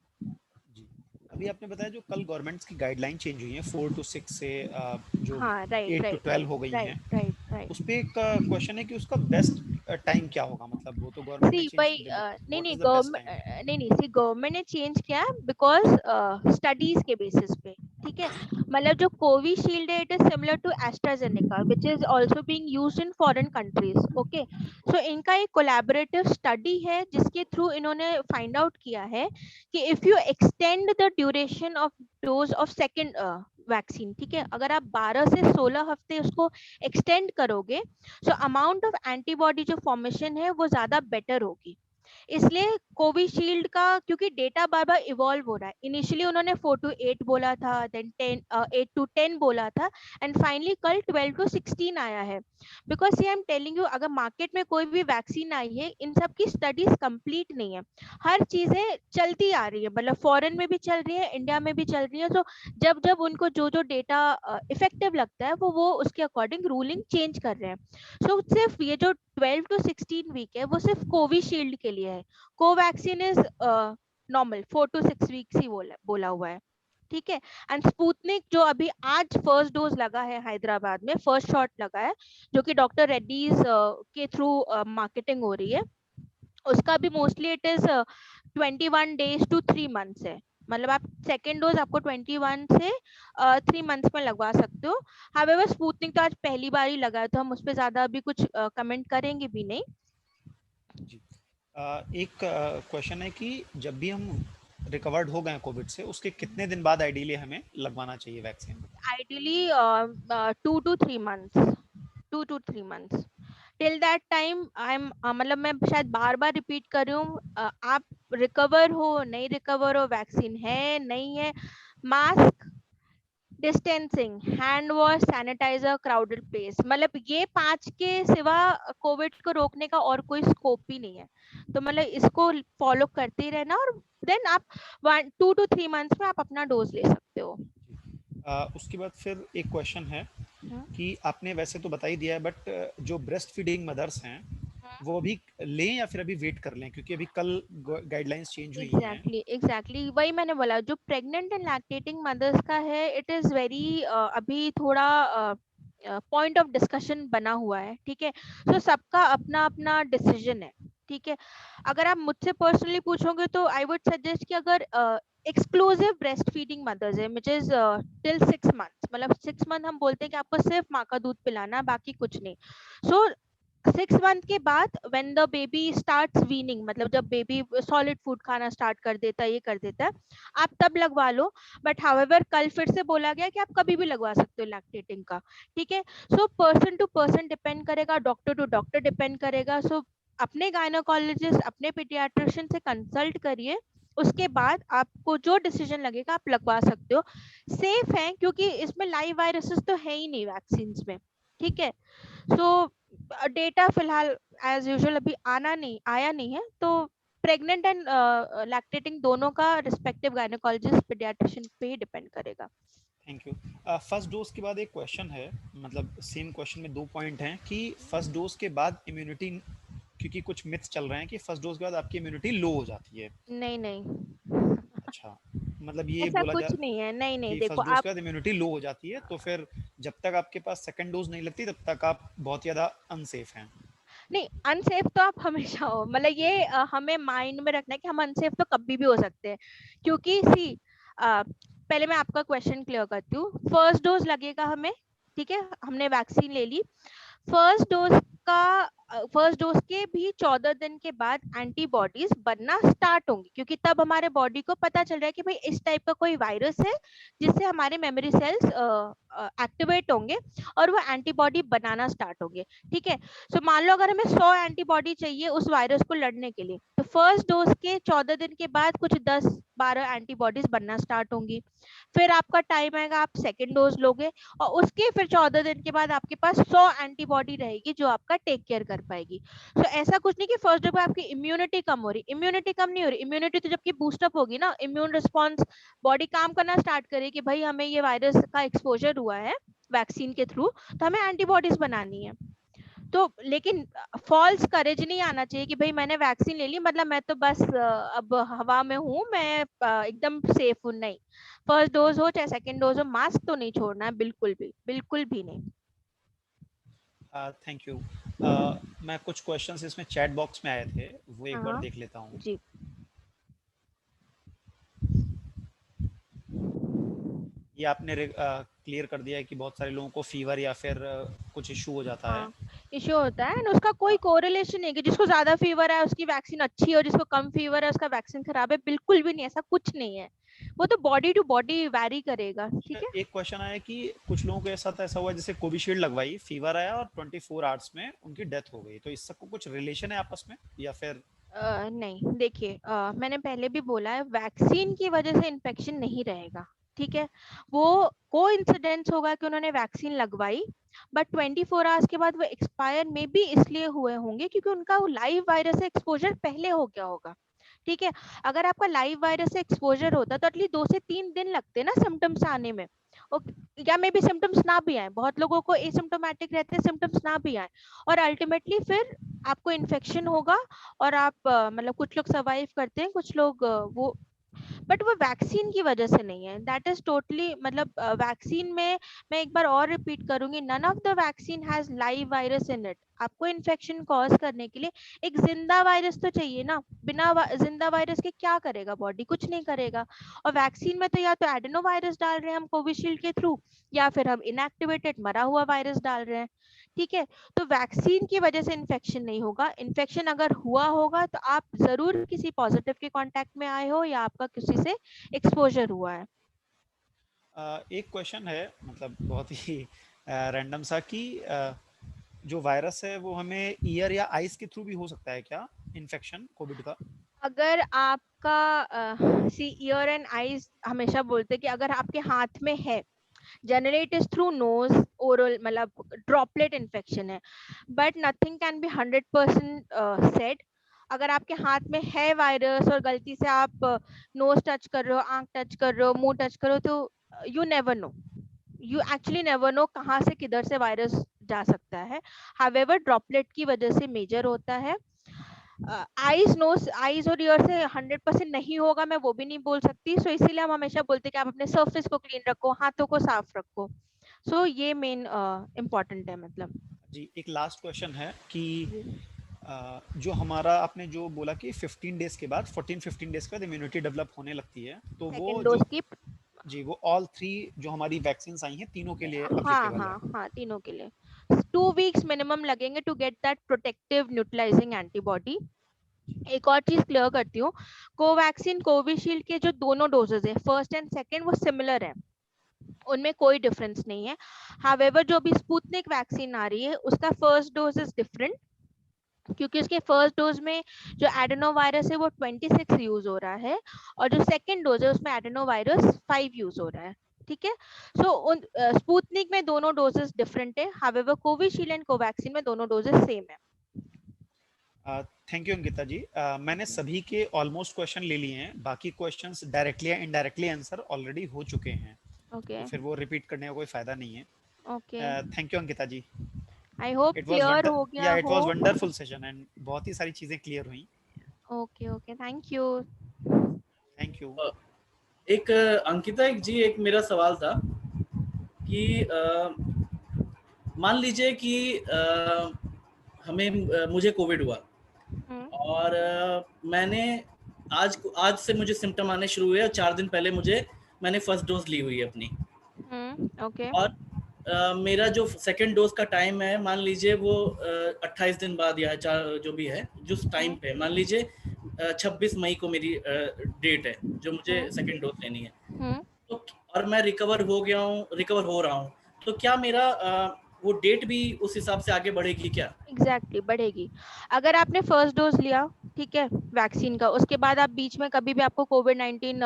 अभी आपने बताया जो कल गवर्नमेंट्स की गाइडलाइन चेंज हुई है 4 to 6 से जो हाँ, राइट 8 to 12 हो गई हैं, राइट. उस पे एक क्वेश्चन है कि उसका बेस्ट टाइम क्या होगा? मतलब वो तो गवर्नमेंट ने चेंज नहीं, गवर्नमेंट ने चेंज किया बिकॉज स्टडीज के बेसिस पे, ठीक है? मतलब जो कोविशील्ड है it is similar to AstraZeneca which is also being used in foreign countries. Okay, so इनका एक कोलैबोरेटिव स्टडी है जिसके थ्रू इन्होंने फाइंड आउट किया है कि if you extend the duration of dose of second vaccine, ठीक है, अगर आप 12 से 16 हफ्ते उसको एक्सटेंड करोगे, सो अमाउंट ऑफ एंटीबॉडी जो फॉर्मेशन है वो ज्यादा बेटर होगी। इसलिए कोविशील्ड का, क्योंकि डेटा बार बार इवॉल्व हो रहा है, इनिशियली उन्होंने 4 to 8 बोला था, देन 8 to 10 बोला था, एंड फाइनली कल 12 to 16 आया है। Because see I am telling you, अगर मार्केट में कोई भी वैक्सीन आई है, इन सब की स्टडीज कंप्लीट नहीं है, हर चीजें चलती आ रही है, मतलब फॉरेन में भी चल रही है, इंडिया में भी चल रही है। तो जब जब उनको जो जो डेटा इफेक्टिव लगता है वो उसके अकॉर्डिंग रूलिंग चेंज कर रहे हैं। सो सिर्फ ये जो 12 to 16 वीक है वो सिर्फ कोविशील्ड के लिए है। Covaxin is normal 4 to 6 weeks ही बोला हुआ है, ठीक है। एंड स्पुतनिक जो अभी आज फर्स्ट डोज लगा है हैदराबाद में, फर्स्ट शॉट लगा है, जो कि डॉक्टर रेड्डीज के थ्रू मार्केटिंग हो रही है, उसका भी mostly it is 21 days to 3 months है, मतलब आप सेकेंड डोज आपको 21 से 3 months में लगवा सकते हो। हावेवर स्पुतनिक तो आज पहली बार ही लगा है, तो हम उस पर ज्यादा अभी कुछ कमेंट करेंगे भी नहीं। जी एक क्वेश्चन है कि जब भी हम रिकवर्ड हो गए कोविड से, उसके कितने दिन बाद आइडियली हमें लगवाना चाहिए vaccine? Ideally 2 to 3 months, 2 to 3 months। Till that time I am, मतलब मैं शायद बार बार रिपीट कर रही हूँ, आप रिकवर हो नहीं रिकवर हो, वैक्सीन है नहीं है, mask, distancing, hand wash, sanitizer, crowded place, मतलब ये 5 के सिवा कोविड को रोकने का और कोई स्कोप ही नहीं है। तो मतलब इसको फॉलो करते ही रहना, और देन आप 2 to 3 months में आप अपना डोज ले सकते हो। उसके बाद फिर एक क्वेश्चन है कि आपने वैसे तो बता ही दिया है, बट जो ब्रेस्ट फीडिंग मदर्स हैं वो अभी लें या फिर अभी वेट कर लें, क्योंकि अभी कल गाइडलाइंस चेंज हुई हैं। एग्जैक्टली वही मैंने बोला, जो प्रेग्नेंट एंड लैक्टेटिंग मदर्स का है, इट इज वेरी अभी थोड़ा पॉइंट ऑफ डिस्कशन बना हुआ है, ठीक है। सो सबका अपना अपना डिसीजन है, ठीक है। अगर आप मुझसे पर्सनली पूछोगे तो आई वुड सजेस्ट कि अगर एक्सक्लूसिव ब्रेस्ट फीडिंग मदर्स है, विच इज टिल 6 months, मतलब 6 month हम बोलते हैं कि आपको सिर्फ माँ का दूध पिलाना, बाकी कुछ नहीं। सो 6 month के बाद when the baby starts weaning, मतलब जब बेबी सॉलिड फूड खाना स्टार्ट कर देता है, ये कर देता है, आप तब लगवा लो। बट हाउएवर कल फिर से बोला गया कि आप कभी भी लगवा सकते हो लैक्टेटिंग का, ठीक है। So person to person depend करेगा, डॉक्टर टू डॉक्टर डिपेंड करेगा। सो अपने गायनोकोलॉजिस्ट, अपने पीडियाट्रिशियन से कंसल्ट करिए, उसके बाद आपको जो डिसीजन लगेगा आप लगवा सकते हो। सेफ है, क्योंकि इसमें लाइव वायरसेस तो है ही नहीं वैक्सीन में, ठीक है। सो डेटा फिलहाल एज यूजुअल अभी आया नहीं है, तो प्रेग्नेंट एंड लैक्टेटिंग दोनों का रिस्पेक्टिव गायनोकोलॉजिस्ट पीडियाट्रिशियन पे ही डिपेंड करेगा। Thank you. फर्स्ट डोज के बाद एक क्वेश्चन है, मतलब सेम क्वेश्चन में 2 पॉइंट हैं कि फर्स्ट डोज के बाद इम्यूनिटी, क्योंकि कुछ मिथ्स चल रहे हैं कि फर्स्ट डोज के बाद आपकी इम्यूनिटी लो हो जाती है। नहीं अच्छा, मतलब ये ऐसा बोला कुछ नहीं है, नहीं देखो, फर्स्ट डोज आप के बाद इम्यूनिटी लो हो जाती है, तो फिर जब तक आपके पास सेकंड डोज नहीं लगती तब तक आप बहुत ज़्यादा अनसेफ हैं। नहीं, अनसेफ तो आप हमेशा हो, मतलब ये हमें माइंड में रखना है कि हम अनसेफ तो कभी भी हो सकते हैं, क्योंकि सी पहले मैं आपका क्वेश्चन क्लियर करती हूँ। फर्स्ट डोज लगेगा हमें, ठीक है, हमने वैक्सीन ले ली, फर्स्ट डोज के भी 14 दिन के बाद एंटीबॉडीज बनना स्टार्ट होंगी, क्योंकि तब हमारे बॉडी को पता चल रहा है कि भाई इस टाइप का कोई वायरस है जिससे हमारे मेमोरी सेल्स एक्टिवेट होंगे और वो एंटीबॉडी बनाना स्टार्ट होंगे, ठीक है। सो मान लो अगर हमें 100 एंटीबॉडी चाहिए उस वायरस को लड़ने के लिए, तो फर्स्ट डोज के 14 दिन के बाद कुछ 10-12 एंटीबॉडीज बनना स्टार्ट होंगी। फिर आपका टाइम आएगा, आप सेकेंड डोज लोगे, और उसके फिर 14 दिन के बाद आपके पास 100 एंटीबॉडी रहेगी जो आपका टेक केयर कर पाएगी। सो ऐसा कुछ नहीं कि फर्स्ट डे पे आपकी इम्यूनिटी कम हो रही, इम्यूनिटी कम नहीं हो रही, इम्यूनिटी तो जबकि बूस्टअप होगी ना, इम्यून रिस्पॉन्स, बॉडी काम करना स्टार्ट करे कि भाई हमें ये वायरस का एक्सपोजर हुआ है वैक्सीन के थ्रू, तो हमें एंटीबॉडीज बनानी है। तो लेकिन फॉल्स करेज नहीं आना चाहिए कि भाई मैंने वैक्सीन ले ली मतलब मैं तो बस अब हवा में हूँ, मैं एकदम सेफ हूँ। नहीं, फर्स्ट डोज हो चाहे सेकंड डोज हो, मास्क तो नहीं छोड़ना है, बिल्कुल भी नहीं। Thank you. मैं कुछ क्वेश्चंस इसमें चैट बॉक्स में आए थे, वो एक बार देख लेता हूँ जी। ये आपने क्लियर कर दिया है कि बहुत सारे लोगों को फीवर या फिर कुछ इशू हो जाता है। इशू होता है, उसका कोई कोरिलेशन नहीं है कि जिसको ज्यादा फीवर है उसकी वैक्सीन अच्छी है और जिसको कम फीवर है उसका वैक्सीन खराब है, बिल्कुल भी नहीं, ऐसा कुछ नहीं है। वो तो बॉडी टू बॉडी वैरी करेगा। ठीक है, एक क्वेश्चन आया कि कुछ लोगों के साथ ऐसा हुआ जैसे कोविशील्ड लगवाई, फीवर आया और 24 आवर्स में उनकी डेथ हो गई, तो इस सबको कुछ रिलेशन है आपस में या फिर? नहीं, देखिए मैंने पहले भी बोला है, वैक्सीन की वजह से इन्फेक्शन नहीं रहेगा। ठीक है, वो कोइंसिडेंस होगा कि उन्होंने वैक्सीन लगवाई, बट 24 आवर्स के बाद वो एक्सपायर में भी इसलिए हुए होंगे क्योंकि उनका लाइव वायरस से एक्सपोजर पहले हो गया होगा। ठीक है, अगर आपका लाइव वायरस से एक्सपोजर होता तो एटलीस्ट 2 से 3 दिन लगते ना सिम्टम्स आने में, या मे बी सिम्टम्स ना भी आए, बहुत लोगों को एसिम्टोमेटिक रहते हैं, सिम्टम्स ना भी आए, और अल्टीमेटली फिर आपको इन्फेक्शन होगा और आप मतलब कुछ लोग सर्वाइव करते हैं, कुछ लोग वो, बट वो वैक्सीन की वजह से नहीं है। दैट इज टोटली, मतलब वैक्सीन में मैं एक बार और रिपीट करूंगी, none of the vaccine has live virus in it. आपको इन्फेक्शन कॉज करने के लिए एक जिंदा वायरस तो चाहिए ना, बिना जिंदा वायरस के क्या करेगा बॉडी, कुछ नहीं करेगा। और वैक्सीन में तो या तो एडेनो वायरस डाल रहे हैं हम कोविशील्ड के थ्रू, या फिर हम इनएक्टिवेटेड मरा हुआ वायरस डाल रहे हैं। ठीक है, तो वैक्सीन की वजह से इन्फेक्शन नहीं होगा। इन्फेक्शन अगर हुआ होगा तो आप जरूर किसी पॉजिटिव के कांटेक्ट में आए हो या आपका किसी से एक्सपोजर हुआ है। एक क्वेश्चन है, मतलब बहुत ही रैंडम सा, कि जो वायरस है वो हमें ईयर या आइज के थ्रू भी हो सकता है क्या, इन्फेक्शन कोविड का? अगर आपका सी ईयर एंड आईज, हमेशा बोलते कि अगर आपके हाथ में है, generally it is through nose, oral, मतलब ड्रॉपलेट इन्फेक्शन है, but nothing can be 100% said. अगर आपके हाथ में है वायरस और गलती से आप नोज टच कर रहे हो, आंख टच कर रहे हो, मुंह टच कर रहे हो, तो you never know, you actually never know कहाँ से किधर से वायरस जा सकता है। हावेवर ड्रॉपलेट की वजह से मेजर होता है। आईज, नोज, आईज और ईयर से 100% नहीं होगा, मैं वो भी नहीं बोल सकती। सो इसीलिए हम हमेशा बोलते हैं कि आप अपने सरफेस को क्लीन रखो, हाथों को साफ रखो। सो ये मेन इम्पोर्टेंट है। मतलब जी, एक लास्ट क्वेश्चन है कि जो हमारा आपने जो बोला कि 15 डेज के बाद, 14-15 डेज के बाद इम्यूनिटी डेवलप होने लगती है, तो वो सेकेंड डोज जो, की, जी, वो ऑल 3 जो हमारी वैक्सीन आई हैं तीनों के लिए हाँ एप्लीकेबल है? हाँ हाँ, तीनों के लिए 2 वीक्स मिनिमम लगेंगे to get that protective neutralizing antibody. एक और चीज क्लियर करती हूँ, कोवैक्सीन कोविशील्ड के जो दोनों डोजेज है, फर्स्ट एंड सेकेंड, वो सिमिलर है, उनमें कोई डिफरेंस नहीं है। हावेवर जो भी स्पुतनिक वैक्सीन आ रही है उसका फर्स्ट डोज इज डिफरेंट, क्योंकि उसके फर्स्ट डोज में जो एडेनो वायरस है वो 26 यूज हो रहा है, और जो सेकेंड डोज है उसमें एडेनो वायरस 5 यूज हो रहा है। ठीक है, सो उन स्पुतनिक में दोनों डोजेस डिफरेंट है, हावेवर कोविशील्ड एंड कोवैक्सीन में दोनों डोजेस सेम है। थैंक यू अंकिता जी। मैंने सभी के ऑलमोस्ट क्वेश्चन ले लिए हैं, बाकी क्वेश्चंस डायरेक्टली या इनडायरेक्टली आंसर ऑलरेडी हो चुके हैं, ओके तो फिर वो रिपीट करने का कोई फायदा नहीं है। Okay, thank you Ankita ji. I hope it was clear wonder, हो गया या इट हो। वाज वंडरफुल सेशन एंड बहुत ही सारी चीजें क्लियर हुई। Okay okay, thank you. Thank you. एक अंकिता, एक जी, एक मेरा सवाल था कि मान लीजिए कि मुझे कोविड हुआ और मैंने आज से मुझे सिम्टम आने शुरू हुए और 4 दिन पहले मैंने फर्स्ट डोज ली हुई है अपनी, ओके, और मेरा जो सेकंड डोज का टाइम है, मान लीजिए वो 28 दिन बाद या जो भी है, जिस टाइम पे मान लीजिए 26 मई को मेरी डेट है जो मुझे सेकंड डोज लेनी है, तो और मैं रिकवर हो रहा हूँ, तो क्या मेरा वो डेट भी उस हिसाब से आगे बढ़ेगी क्या? एग्जैक्टली बढ़ेगी। अगर आपने फर्स्ट डोज लिया, ठीक है, वैक्सीन का, उसके बाद आप बीच में कभी भी आपको कोविड-19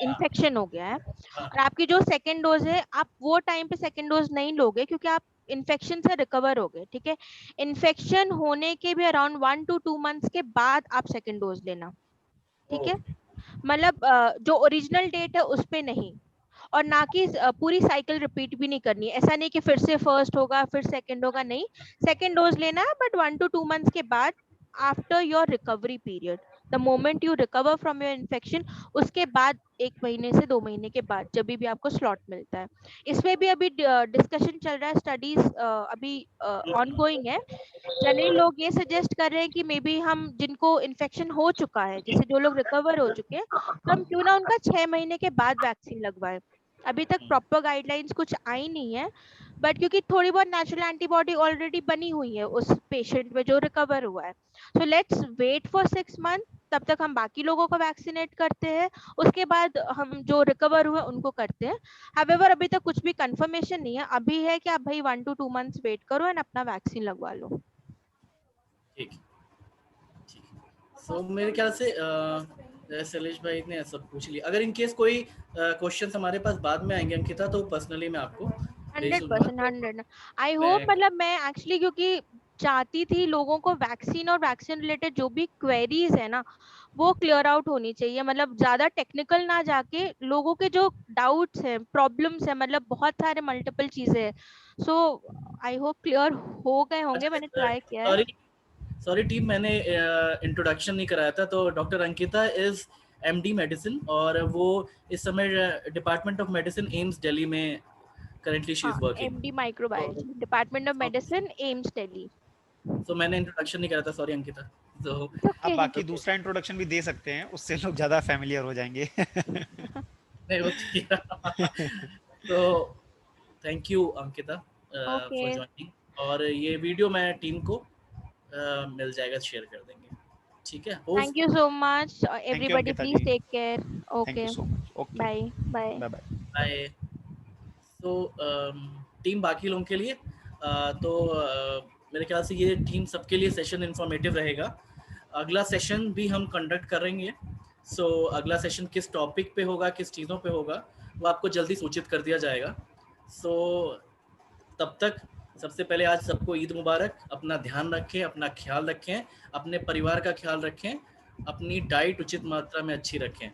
इन्फेक्शन हो गया है और आपकी जो सेकेंड डोज है, आप वो टाइम पे सेकेंड डोज नहीं लोगे क्योंकि आप इन्फेक्शन से रिकवर हो गए। ठीक है, इन्फेक्शन होने के भी अराउंड 1 to 2 मंथ्स के बाद आप सेकेंड डोज लेना। ठीक है, मतलब जो ओरिजिनल डेट है उस पे नहीं, और ना कि पूरी साइकिल रिपीट भी नहीं करनी है। ऐसा नहीं कि फिर से फर्स्ट होगा फिर सेकंड होगा, नहीं, सेकंड डोज लेना है बट 1 to 2 मंथ्स के बाद, after your recovery period, the moment you recover from your infection, उसके बाद 1 महीने से 2 महीने के बाद जब भी आपको स्लॉट मिलता है। इसमें भी अभी डिस्कशन चल रहा है, स्टडीज अभी ऑनगोइंग है। जनरली लोग ये सजेस्ट कर रहे हैं कि मे बी हम जिनको इन्फेक्शन हो चुका है, जैसे जो लोग रिकवर हो चुके हैं, तो हम क्यों ना उनका 6 महीने के बाद वैक्सीन लगवाएं। अभी तक प्रॉपर गाइडलाइंस कुछ आई नहीं है, बट क्योंकि थोड़ी बहुत नेचुरल एंटीबॉडी ऑलरेडी बनी हुई है उस पेशेंट में जो रिकवर हुआ है, so let's wait for 6 month, तब तक हम बाकी लोगों को वैक्सीनेट करते हैं, उसके बाद हम जो रिकवर हुए उनको करते हैं। हाउएवर अभी तक कुछ भी कंफर्मेशन नहीं है, अभी है कि आप भाई 1 to 2 months वेट करो एंड अपना वैक्सीन लगवा लो। ठीक ठीक। सो मेरे ख्याल से शैलेश भाई ने सब पूछ लिया। अगर इन केस कोई क्वेश्चंस हमारे पास बाद में आएंगे अंकिता, तो पर्सनली मैं आपको 100%, 100 आई होप, मतलब मैं एक्चुअली क्योंकि चाहती थी लोगों को वैक्सीन और वैक्सीन रिलेटेड जो भी क्वेरीज है ना वो क्लियर आउट होनी चाहिए, मतलब ज्यादा टेक्निकल ना जाके लोगों के जो डाउट्स हैं, प्रॉब्लम्स है, मतलब बहुत सारे मल्टीपल चीजें हैं। सो आई होप क्लियर हो गए होंगे, मैंने ट्राई किया है। सॉरी टीम, मैंने इंट्रोडक्शन नहीं कराया था। तो doctor Ankita is MD medicine और वो इस समय department of medicine AIIMS Delhi में currently she is working. MD microbiology, department of medicine, AIIMS Delhi. तो मैंने इंट्रोडक्शन नहीं कराया था, सॉरी अंकिता। तो आप बाकी दूसरा इंट्रोडक्शन भी दे सकते हैं, उससे लोग ज्यादा फैमिलियर हो जाएंगे। नहीं होती। तो thank you Ankita for joining, और ये वीडियो मैं टीम को मिल जाएगा, शेयर कर देंगे, ठीक है। Thank you so much everybody, please take care. Okay, bye bye bye bye bye. तो टीम बाकी लोगों के लिए तो मेरे ख्याल से ये टीम सबके लिए सेशन इंफॉर्मेटिव रहेगा। अगला सेशन भी हम कंडक्ट करेंगे। सो अगला सेशन किस टॉपिक पे होगा, किस चीज़ों पे होगा, वो आपको जल्दी सूचित कर दिया जाएगा। सो तब तक सबसे पहले आज सबको ईद मुबारक। अपना ध्यान रखें, अपना ख्याल रखें, अपने परिवार का ख्याल रखें, अपनी डाइट उचित मात्रा में अच्छी रखें,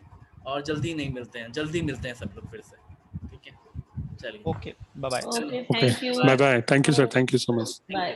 और जल्दी नहीं मिलते हैं, जल्दी मिलते हैं सब लोग फिर से, ठीक है। चलिए, okay, bye bye. Okay, thank you. Bye bye. Thank you, sir. Thank you so much. Bye.